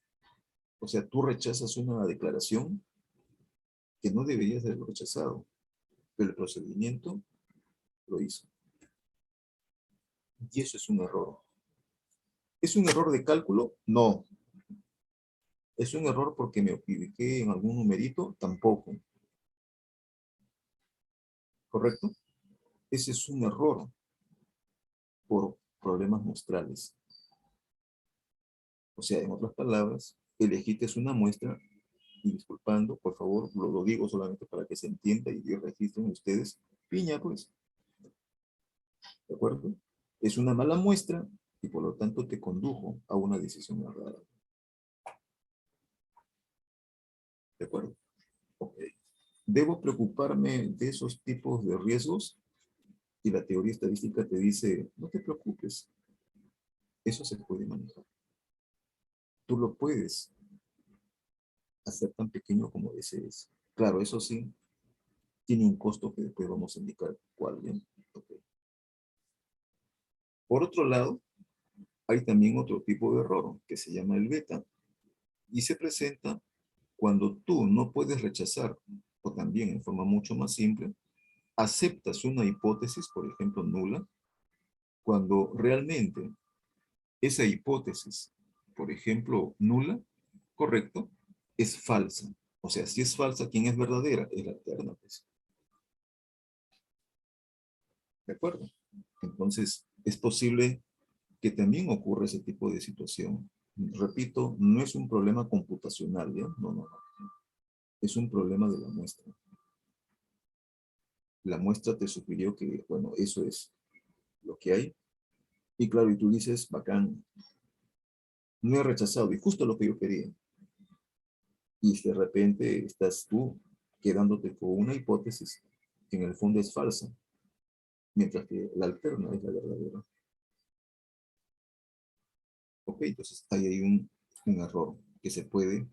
O sea, tú rechazas una declaración que no deberías haberlo rechazado, pero el procedimiento lo hizo. Y eso es un error. ¿Es un error de cálculo? No. ¿Es un error porque me equivoqué en algún numerito? Tampoco. ¿Correcto? Ese es un error por problemas muestrales. O sea, en otras palabras, elegiste una muestra y disculpando, por favor, lo digo solamente para que se entienda y registren ustedes, piña pues, ¿de acuerdo? Es una mala muestra y por lo tanto te condujo a una decisión errada. ¿De acuerdo? Ok. ¿Debo preocuparme de esos tipos de riesgos? Y la teoría estadística te dice, no te preocupes, eso se puede manejar. Tú lo puedes hacer tan pequeño como desees. Claro, eso sí, tiene un costo que después vamos a indicar cuál. ¿Bien? Ok. Por otro lado, hay también otro tipo de error que se llama el beta y se presenta cuando tú no puedes rechazar, o también en forma mucho más simple, aceptas una hipótesis, por ejemplo, nula, cuando realmente esa hipótesis, por ejemplo, nula, correcto, es falsa. O sea, si es falsa, ¿quién es verdadera? Es la alterna, pues. ¿De acuerdo? Entonces, es posible que también ocurra ese tipo de situación. Repito, no es un problema computacional, ¿ya? No, no, no. Es un problema de la muestra. La muestra te sugirió que, bueno, eso es lo que hay. Y claro, y tú dices, bacán, no he rechazado, y justo lo que yo quería. Y de repente estás tú quedándote con una hipótesis que en el fondo es falsa, mientras que la alterna es la verdadera. Ok, entonces ahí hay un error que se puede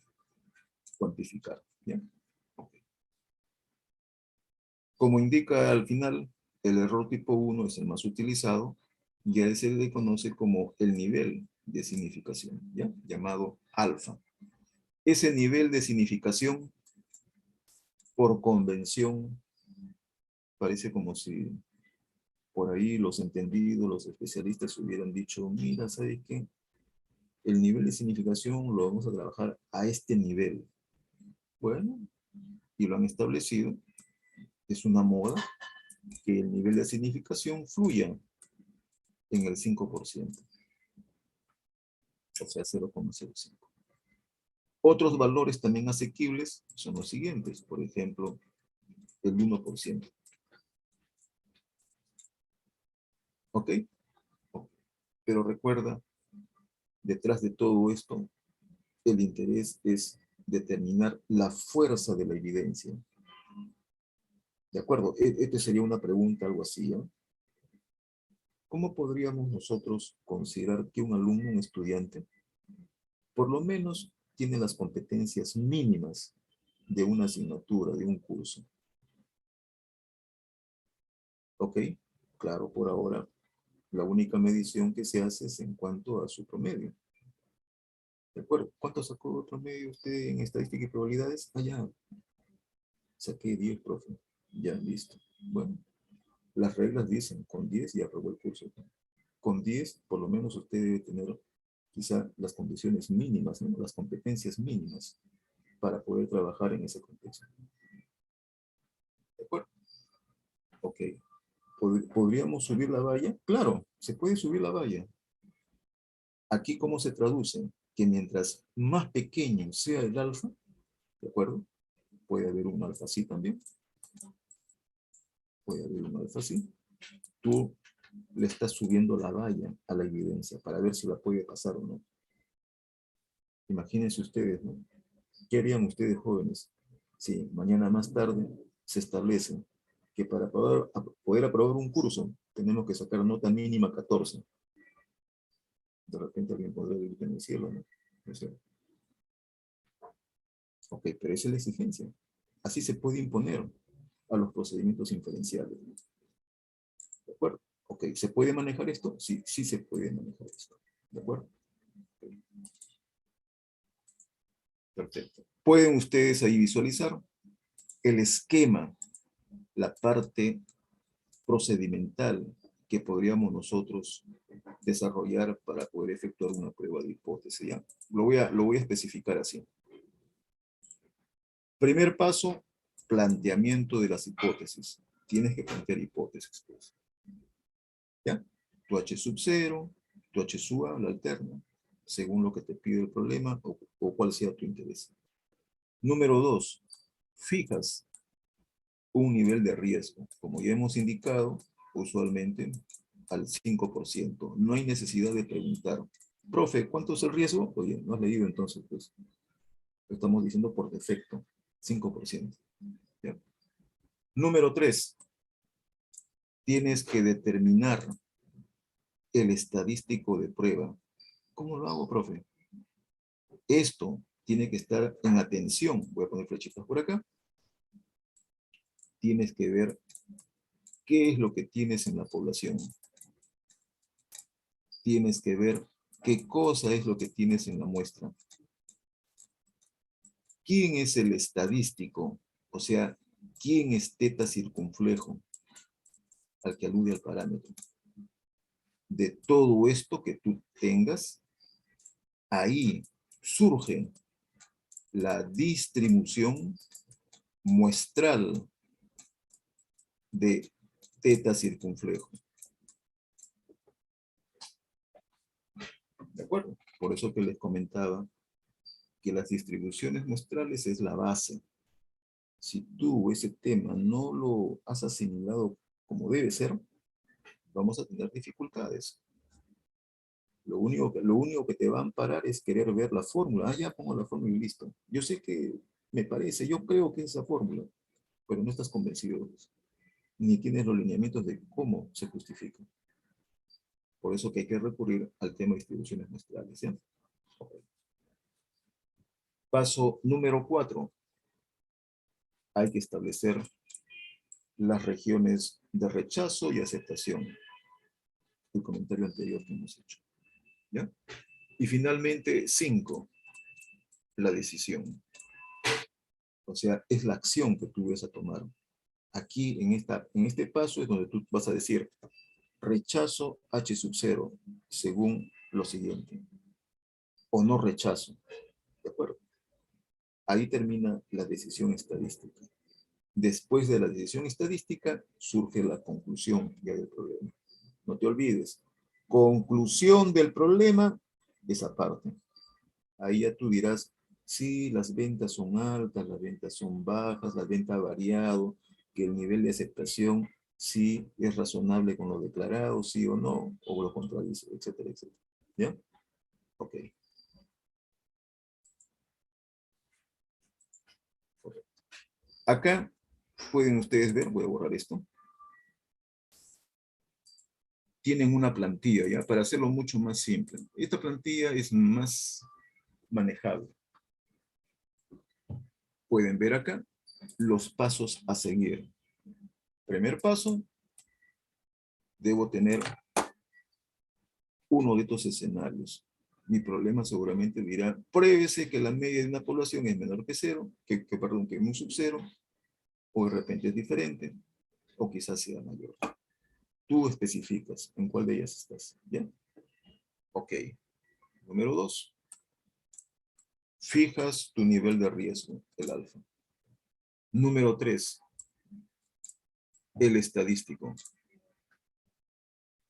cuantificar. ¿Bien? Okay. Como indica al final, el error tipo 1 es el más utilizado y a él se le conoce como el nivel de significación, ¿ya? Llamado alfa. Ese nivel de significación, por convención, parece como si por ahí los entendidos, los especialistas hubieran dicho, mira, ¿sabes qué? El nivel de significación lo vamos a trabajar a este nivel. Bueno, y lo han establecido. Es una moda que el nivel de significación fluya en el 5%. O sea, 0,05. Otros valores también asequibles son los siguientes. Por ejemplo, el 1%. ¿Ok? Pero recuerda, detrás de todo esto, el interés es determinar la fuerza de la evidencia. ¿De acuerdo? Esta sería una pregunta, algo así, ¿eh? ¿Cómo podríamos nosotros considerar que un alumno, un estudiante, por lo menos tiene las competencias mínimas de una asignatura, de un curso? ¿Ok? Claro, por ahora, la única medición que se hace es en cuanto a su promedio. ¿De acuerdo? ¿Cuánto sacó de promedio usted en estadística y probabilidades? Ah, ya. Saqué 10, profe. Ya, listo. Bueno, las reglas dicen, con 10 ya aprobó el curso. Con 10, por lo menos usted debe tener quizá las condiciones mínimas, ¿no? Las competencias mínimas para poder trabajar en ese contexto. ¿De acuerdo? Ok. ¿Podríamos subir la valla? Claro, se puede subir la valla. Aquí, ¿cómo se traduce? Que mientras más pequeño sea el alfa, ¿de acuerdo? Puede haber un alfa así también. Puede haber un alfa así. Tú le estás subiendo la valla a la evidencia para ver si la puede pasar o no. Imagínense ustedes, ¿no? ¿Qué harían ustedes, jóvenes, si mañana más tarde se establece que para poder aprobar un curso tenemos que sacar nota mínima 14? De repente alguien podría vivir en el cielo, ¿no? No sé. Ok, pero esa es la exigencia. Así se puede imponer a los procedimientos inferenciales. ¿De acuerdo? Ok, ¿se puede manejar esto? Sí, sí se puede manejar esto. ¿De acuerdo? Okay. Perfecto. Pueden ustedes ahí visualizar el esquema, la parte procedimental que podríamos nosotros desarrollar para poder efectuar una prueba de hipótesis. ¿Ya? Lo voy a especificar así. Primer paso, planteamiento de las hipótesis. Tienes que plantear hipótesis, pues. ¿Ya? Tu H sub 0, tu H sub A, la alterna, según lo que te pide el problema o cuál sea tu interés. Número 2, fijas un nivel de riesgo. Como ya hemos indicado, usualmente al 5%. No hay necesidad de preguntar, profe, ¿cuánto es el riesgo? Oye, no has leído entonces, pues. Lo estamos diciendo por defecto, 5%. ¿Ya? Número 3, tienes que determinar el estadístico de prueba. ¿Cómo lo hago, profe? Esto tiene que estar en atención. Voy a poner flechitas por acá. Tienes que ver qué es lo que tienes en la población. Tienes que ver qué cosa es lo que tienes en la muestra. ¿Quién es el estadístico? O sea, ¿quién es teta circunflejo? Al que alude al parámetro. De todo esto que tú tengas, ahí surge la distribución muestral de teta circunflejo. ¿De acuerdo? Por eso que les comentaba que las distribuciones muestrales es la base. Si tú ese tema no lo has asimilado como debe ser, vamos a tener dificultades. Lo único que te va a amparar es querer ver la fórmula. Ah, ya pongo la fórmula y listo. Yo sé que me parece, yo creo que es esa fórmula, pero no estás convencido de eso. Ni tienes los lineamientos de cómo se justifica. Por eso que hay que recurrir al tema de distribuciones muestrales. ¿Ya? Okay. Paso número 4. Hay que establecer las regiones de rechazo y aceptación. El comentario anterior que hemos hecho. ¿Ya? Y finalmente, 5. La decisión. O sea, es la acción que tú vas a tomar. Aquí, en este paso, es donde tú vas a decir rechazo H sub 0, según lo siguiente. O no rechazo. ¿De acuerdo? Ahí termina la decisión estadística. Después de la decisión estadística, surge la conclusión ya del problema. No te olvides. Conclusión del problema, esa parte. Ahí ya tú dirás, sí, las ventas son altas, las ventas son bajas, la venta ha variado, que el nivel de aceptación sí es razonable con lo declarado, sí o no, o lo contradice, etcétera, etcétera. ¿Ya? Ok. Correcto. Acá pueden ustedes ver, voy a borrar esto. Tienen una plantilla, ¿ya? Para hacerlo mucho más simple. Esta plantilla es más manejable. Pueden ver acá los pasos a seguir. Primer paso, debo tener uno de estos escenarios. Mi problema seguramente dirá, pruébese que la media de una población es menor que cero, que un sub cero, o de repente es diferente, o quizás sea mayor. Tú especificas en cuál de ellas estás, ¿ya? Ok. Número 2. Fijas tu nivel de riesgo, el alfa. Número 3. El estadístico.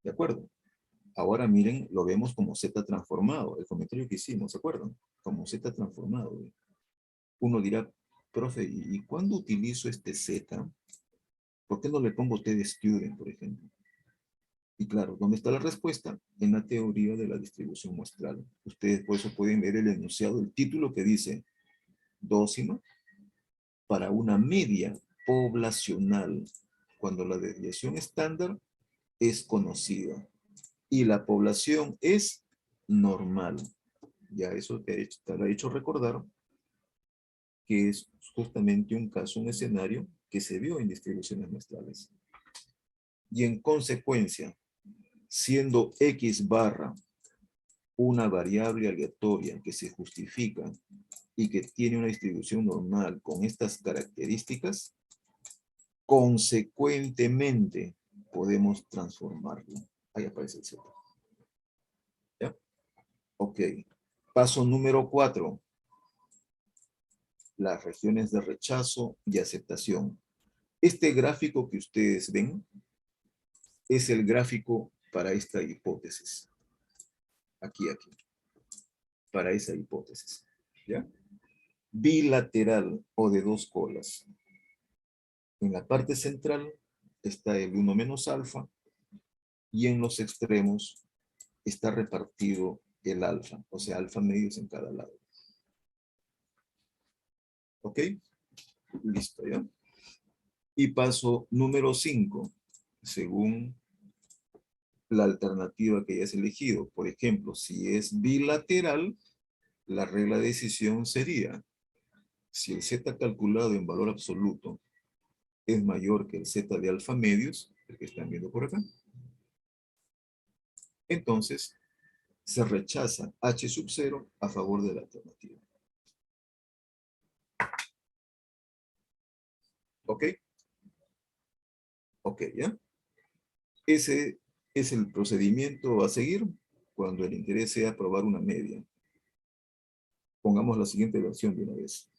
¿De acuerdo? Ahora miren, lo vemos como Z transformado, el comentario que hicimos, ¿se acuerdan? Como Z transformado. Uno dirá, profe, ¿y cuándo utilizo este Z? ¿Por qué no le pongo T de student, por ejemplo? Y claro, ¿dónde está la respuesta? En la teoría de la distribución muestral. Ustedes por eso pueden ver el enunciado, el título que dice dócima para una media poblacional, cuando la desviación estándar es conocida y la población es normal. Ya eso te ha hecho recordar que es justamente un caso, un escenario que se vio en distribuciones muestrales. Y en consecuencia, siendo X barra una variable aleatoria que se justifica y que tiene una distribución normal con estas características, consecuentemente podemos transformarlo. Ahí aparece el Z. ¿Ya? Ok. Paso número 4. Las regiones de rechazo y aceptación. Este gráfico que ustedes ven es el gráfico para esta hipótesis. Aquí. Para esa hipótesis. ¿Ya? Bilateral o de dos colas. En la parte central está el 1 menos alfa y en los extremos está repartido el alfa, o sea, alfa medios en cada lado. ¿Ok? Listo, ¿ya? Y paso número 5. según la alternativa que hayas elegido. Por ejemplo, si es bilateral, la regla de decisión sería, si el z calculado en valor absoluto es mayor que el z de alfa medios, el que están viendo por acá, entonces se rechaza h sub 0 a favor de la alternativa. ¿Ok? Ok, ¿ya? Ese es el procedimiento a seguir cuando el interés sea probar una media. Pongamos la siguiente versión de una vez.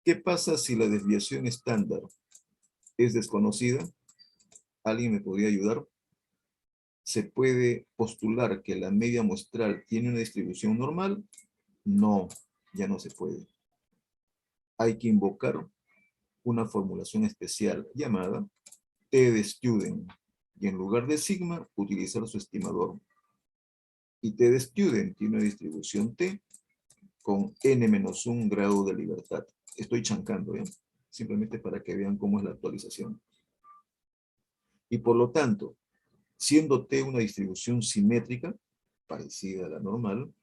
¿Qué pasa si la desviación estándar es desconocida? ¿Alguien me podría ayudar? ¿Se puede postular que la media muestral tiene una distribución normal? No, ya no se puede. Hay que invocar una formulación especial llamada T de student, y en lugar de sigma, utilizar su estimador. Y T de student tiene una distribución T con n-1 grado de libertad. Estoy chancando, ¿ya? Simplemente para que vean cómo es la actualización. Y por lo tanto, siendo T una distribución simétrica, parecida a la normal,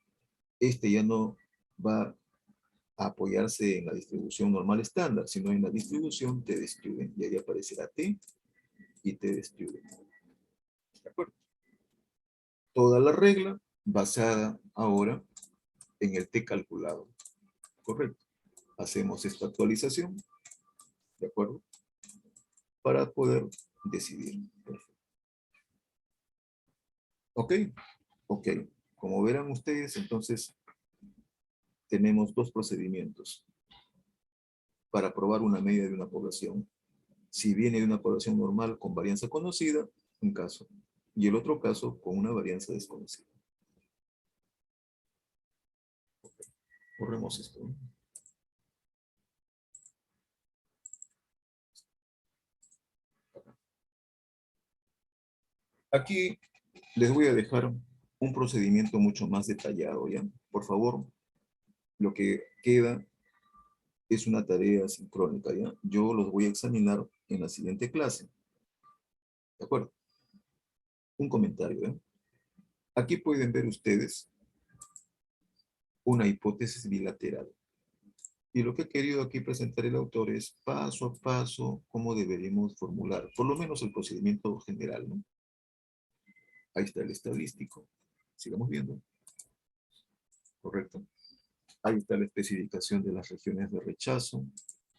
este ya no va a apoyarse en la distribución normal estándar, sino en la distribución T de student. Y ahí aparecerá T y T de student. ¿De acuerdo? Toda la regla basada ahora en el T calculado. Correcto. Hacemos esta actualización. ¿De acuerdo? Para poder decidir. Perfecto. ¿Ok? Ok. Como verán ustedes, entonces, tenemos dos procedimientos para probar una media de una población. Si viene de una población normal con varianza conocida, un caso. Y el otro caso con una varianza desconocida. Corremos esto, ¿no? Aquí les voy a dejar un procedimiento mucho más detallado, ¿ya? Por favor, lo que queda es una tarea sincrónica, ¿ya? Yo los voy a examinar en la siguiente clase. ¿De acuerdo? Un comentario, ¿eh? Aquí pueden ver ustedes una hipótesis bilateral. Y lo que ha querido aquí presentar el autor es paso a paso cómo deberíamos formular, por lo menos el procedimiento general, ¿no? Ahí está el estadístico. Sigamos viendo. ¿Correcto? Ahí está la especificación de las regiones de rechazo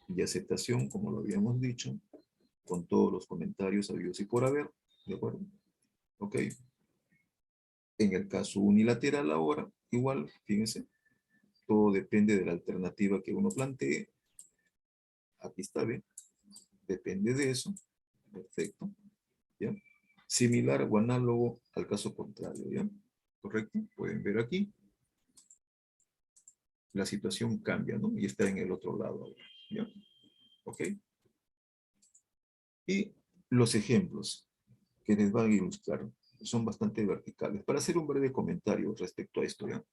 y aceptación, como lo habíamos dicho, con todos los comentarios habidos y por haber. ¿De acuerdo? Ok. En el caso unilateral ahora, igual, fíjense, todo depende de la alternativa que uno plantee. Aquí está, ¿bien? Depende de eso. Perfecto. ¿Ya? Similar o análogo al caso contrario, ¿ya? ¿Correcto? Pueden ver aquí. La situación cambia, ¿no? Y está en el otro lado ahora, ¿ya? ¿Ok? Y los ejemplos que les van a ilustrar son bastante verticales. Para hacer un breve comentario respecto a esto, ¿ya?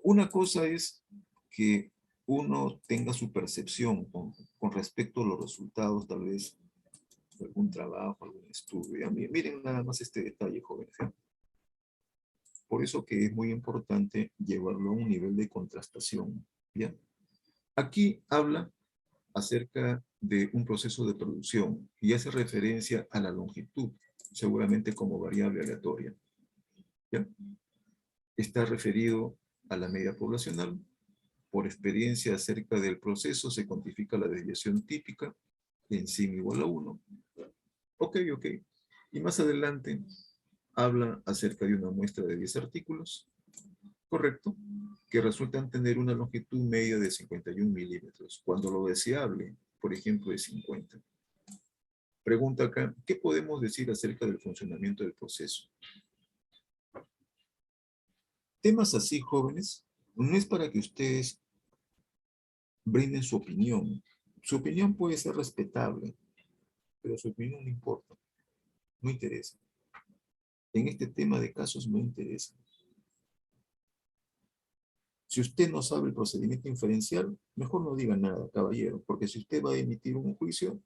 Una cosa es que uno tenga su percepción con respecto a los resultados, tal vez, de algún trabajo, algún estudio. ¿Ya? Miren nada más este detalle, jóvenes. ¿Ya? Por eso que es muy importante llevarlo a un nivel de contrastación. ¿Ya? Aquí habla acerca de un proceso de producción y hace referencia a la longitud, seguramente como variable aleatoria. ¿Ya? Está referido a la media poblacional. Por experiencia acerca del proceso se cuantifica la desviación típica en sigma igual a 1. Ok, ok. Y más adelante habla acerca de una muestra de 10 artículos, correcto, que resultan tener una longitud media de 51 milímetros, cuando lo deseable, por ejemplo, es 50. Pregunta acá, ¿qué podemos decir acerca del funcionamiento del proceso? Temas así, jóvenes, no es para que ustedes brinden su opinión. Su opinión puede ser respetable, pero su opinión no importa, no interesa. En este tema de casos no interesa. Si usted no sabe el procedimiento inferencial, mejor no diga nada, caballero, porque si usted va a emitir un juicio,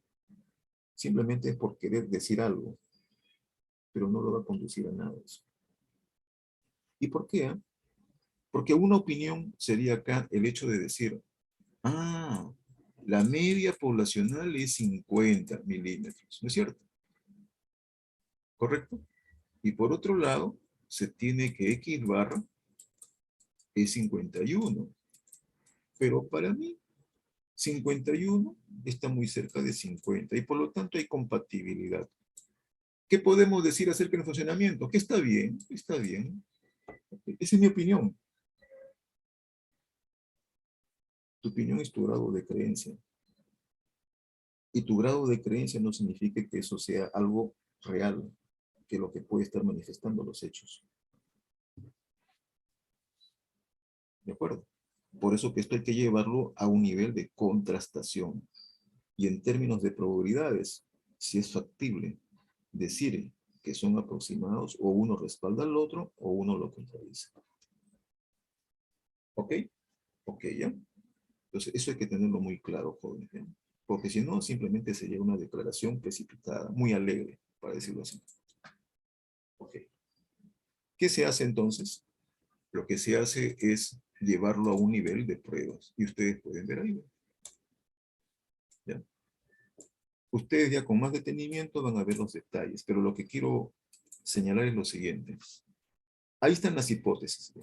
Simplemente es por querer decir algo, pero no lo va a conducir a nada eso. ¿Y por qué? Porque una opinión sería acá el hecho de decir, ah, la media poblacional es 50 milímetros, ¿no es cierto? ¿Correcto? Y por otro lado, se tiene que X barra es 51. Pero para mí, 51 está muy cerca de 50 y por lo tanto hay compatibilidad. ¿Qué podemos decir acerca del funcionamiento? Que está bien, está bien. Esa es mi opinión. Tu opinión es tu grado de creencia. Y tu grado de creencia no significa que eso sea algo real, que lo que puede estar manifestando los hechos. ¿De acuerdo? Por eso que esto hay que llevarlo a un nivel de contrastación. Y en términos de probabilidades, si es factible decir que son aproximados, o uno respalda al otro, o uno lo contradice. ¿Ok? Ok, ¿ya? Entonces, eso hay que tenerlo muy claro, jóvenes, ¿ya? Porque si no, simplemente sería una declaración precipitada, muy alegre, para decirlo así. Ok. ¿Qué se hace entonces? Lo que se hace es llevarlo a un nivel de pruebas. Y ustedes pueden ver ahí. ¿Ya? Ustedes ya con más detenimiento van a ver los detalles, pero lo que quiero señalar es lo siguiente. Ahí están las hipótesis.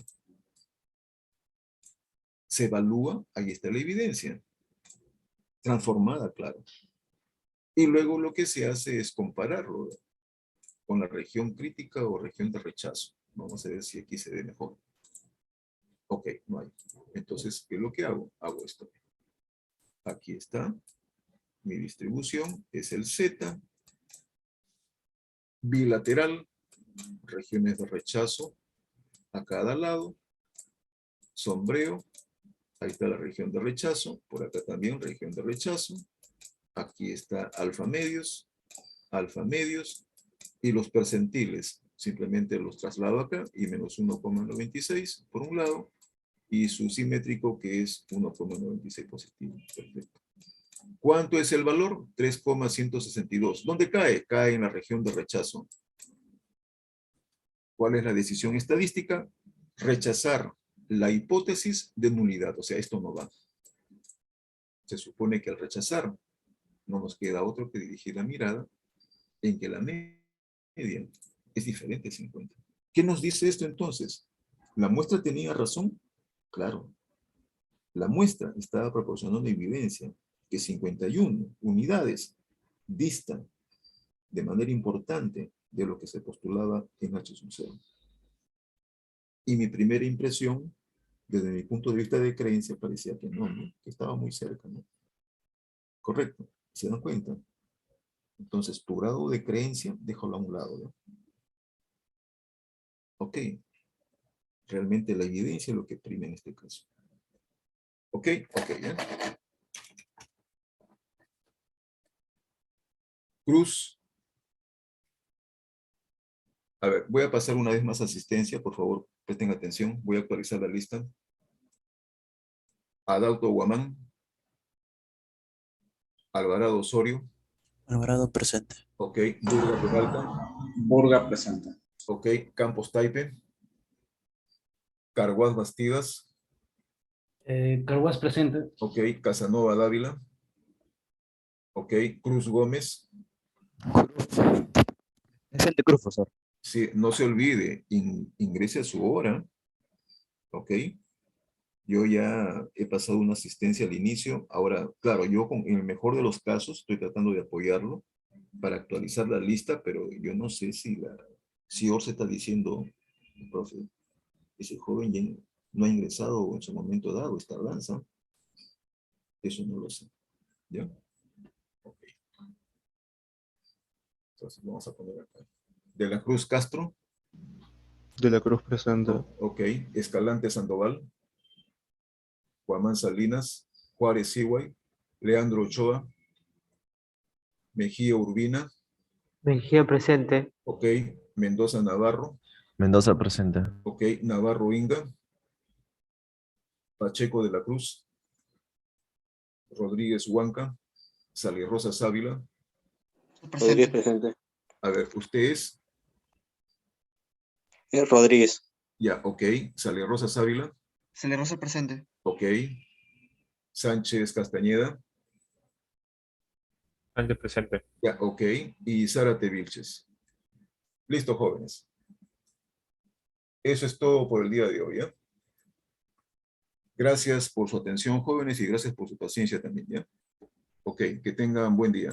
Se evalúa, ahí está la evidencia. Transformada, claro. Y luego lo que se hace es compararlo con la región crítica o región de rechazo. Vamos a ver si aquí se ve mejor. Ok, no hay. Entonces, ¿qué es lo que hago? Hago esto. Aquí está. Mi distribución es el Z. Bilateral. Regiones de rechazo a cada lado. Sombreo. Ahí está la región de rechazo. Por acá también región de rechazo. Aquí está alfa medios. Alfa medios. Y los percentiles. Simplemente los traslado acá. Y menos 1,96 por un lado. Y su simétrico que es 1,96 positivo. Perfecto. ¿Cuánto es el valor? 3,162. ¿Dónde cae? Cae en la región de rechazo. ¿Cuál es la decisión estadística? Rechazar la hipótesis de nulidad. O sea, esto no va. Se supone que al rechazar no nos queda otro que dirigir la mirada en que la media es diferente de 50. ¿Qué nos dice esto entonces? ¿La muestra tenía razón? Claro. La muestra estaba proporcionando evidencia que 51 unidades distan de manera importante de lo que se postulaba en H sub 0. Y mi primera impresión, desde mi punto de vista de creencia, parecía que no, ¿no? Que estaba muy cerca, ¿no? Correcto. ¿Se dan cuenta? Entonces, tu grado de creencia, déjalo a un lado, ¿no? Ok. Realmente la evidencia es lo que prima en este caso. Ok, ok, ¿ya? Cruz. A ver, voy a pasar una vez más asistencia, por favor, presten atención. Voy a actualizar la lista. Adauto Guamán. Alvarado Osorio. Alvarado presente. Ok. Burga Peralta. Burga presente. Ok. Campos Taipe. Carguas Bastidas. Carguas presente. Ok. Casanova Dávila. Ok. Cruz Gómez. Presente, Cruz, profesor. Sí, no se olvide, ingrese a su hora. Ok. Yo ya he pasado una asistencia al inicio. Ahora, claro, yo en el mejor de los casos estoy tratando de apoyarlo para actualizar la lista, pero yo no sé si Orce está diciendo, profe, ese joven ya no ha ingresado en su momento dado esta danza. Eso no lo sé. ¿Ya? Ok. Entonces vamos a poner acá. De la Cruz Castro. De la Cruz presente. Ok. Escalante Sandoval. Guamán Salinas. Juárez Siguay. Leandro Ochoa. Mejía Urbina. Mejía presente. Ok. Mendoza Navarro. Mendoza presente. Ok. Navarro Inga. Pacheco de la Cruz. Rodríguez Huanca. Sali Rosa Ávila. Presente. presente. A ver, ustedes, Rodríguez. ya, ok. Sale Rosa Ávila, Celia Rosa presente. ok. Sánchez Castañeda, Sánchez presente. ya, ok. Y Zárate Vilches. Listo, jóvenes. Eso es todo por el día de hoy, ¿ya? Gracias por su atención, jóvenes, y gracias por su paciencia también, ¿ya? Ok, que tengan buen día.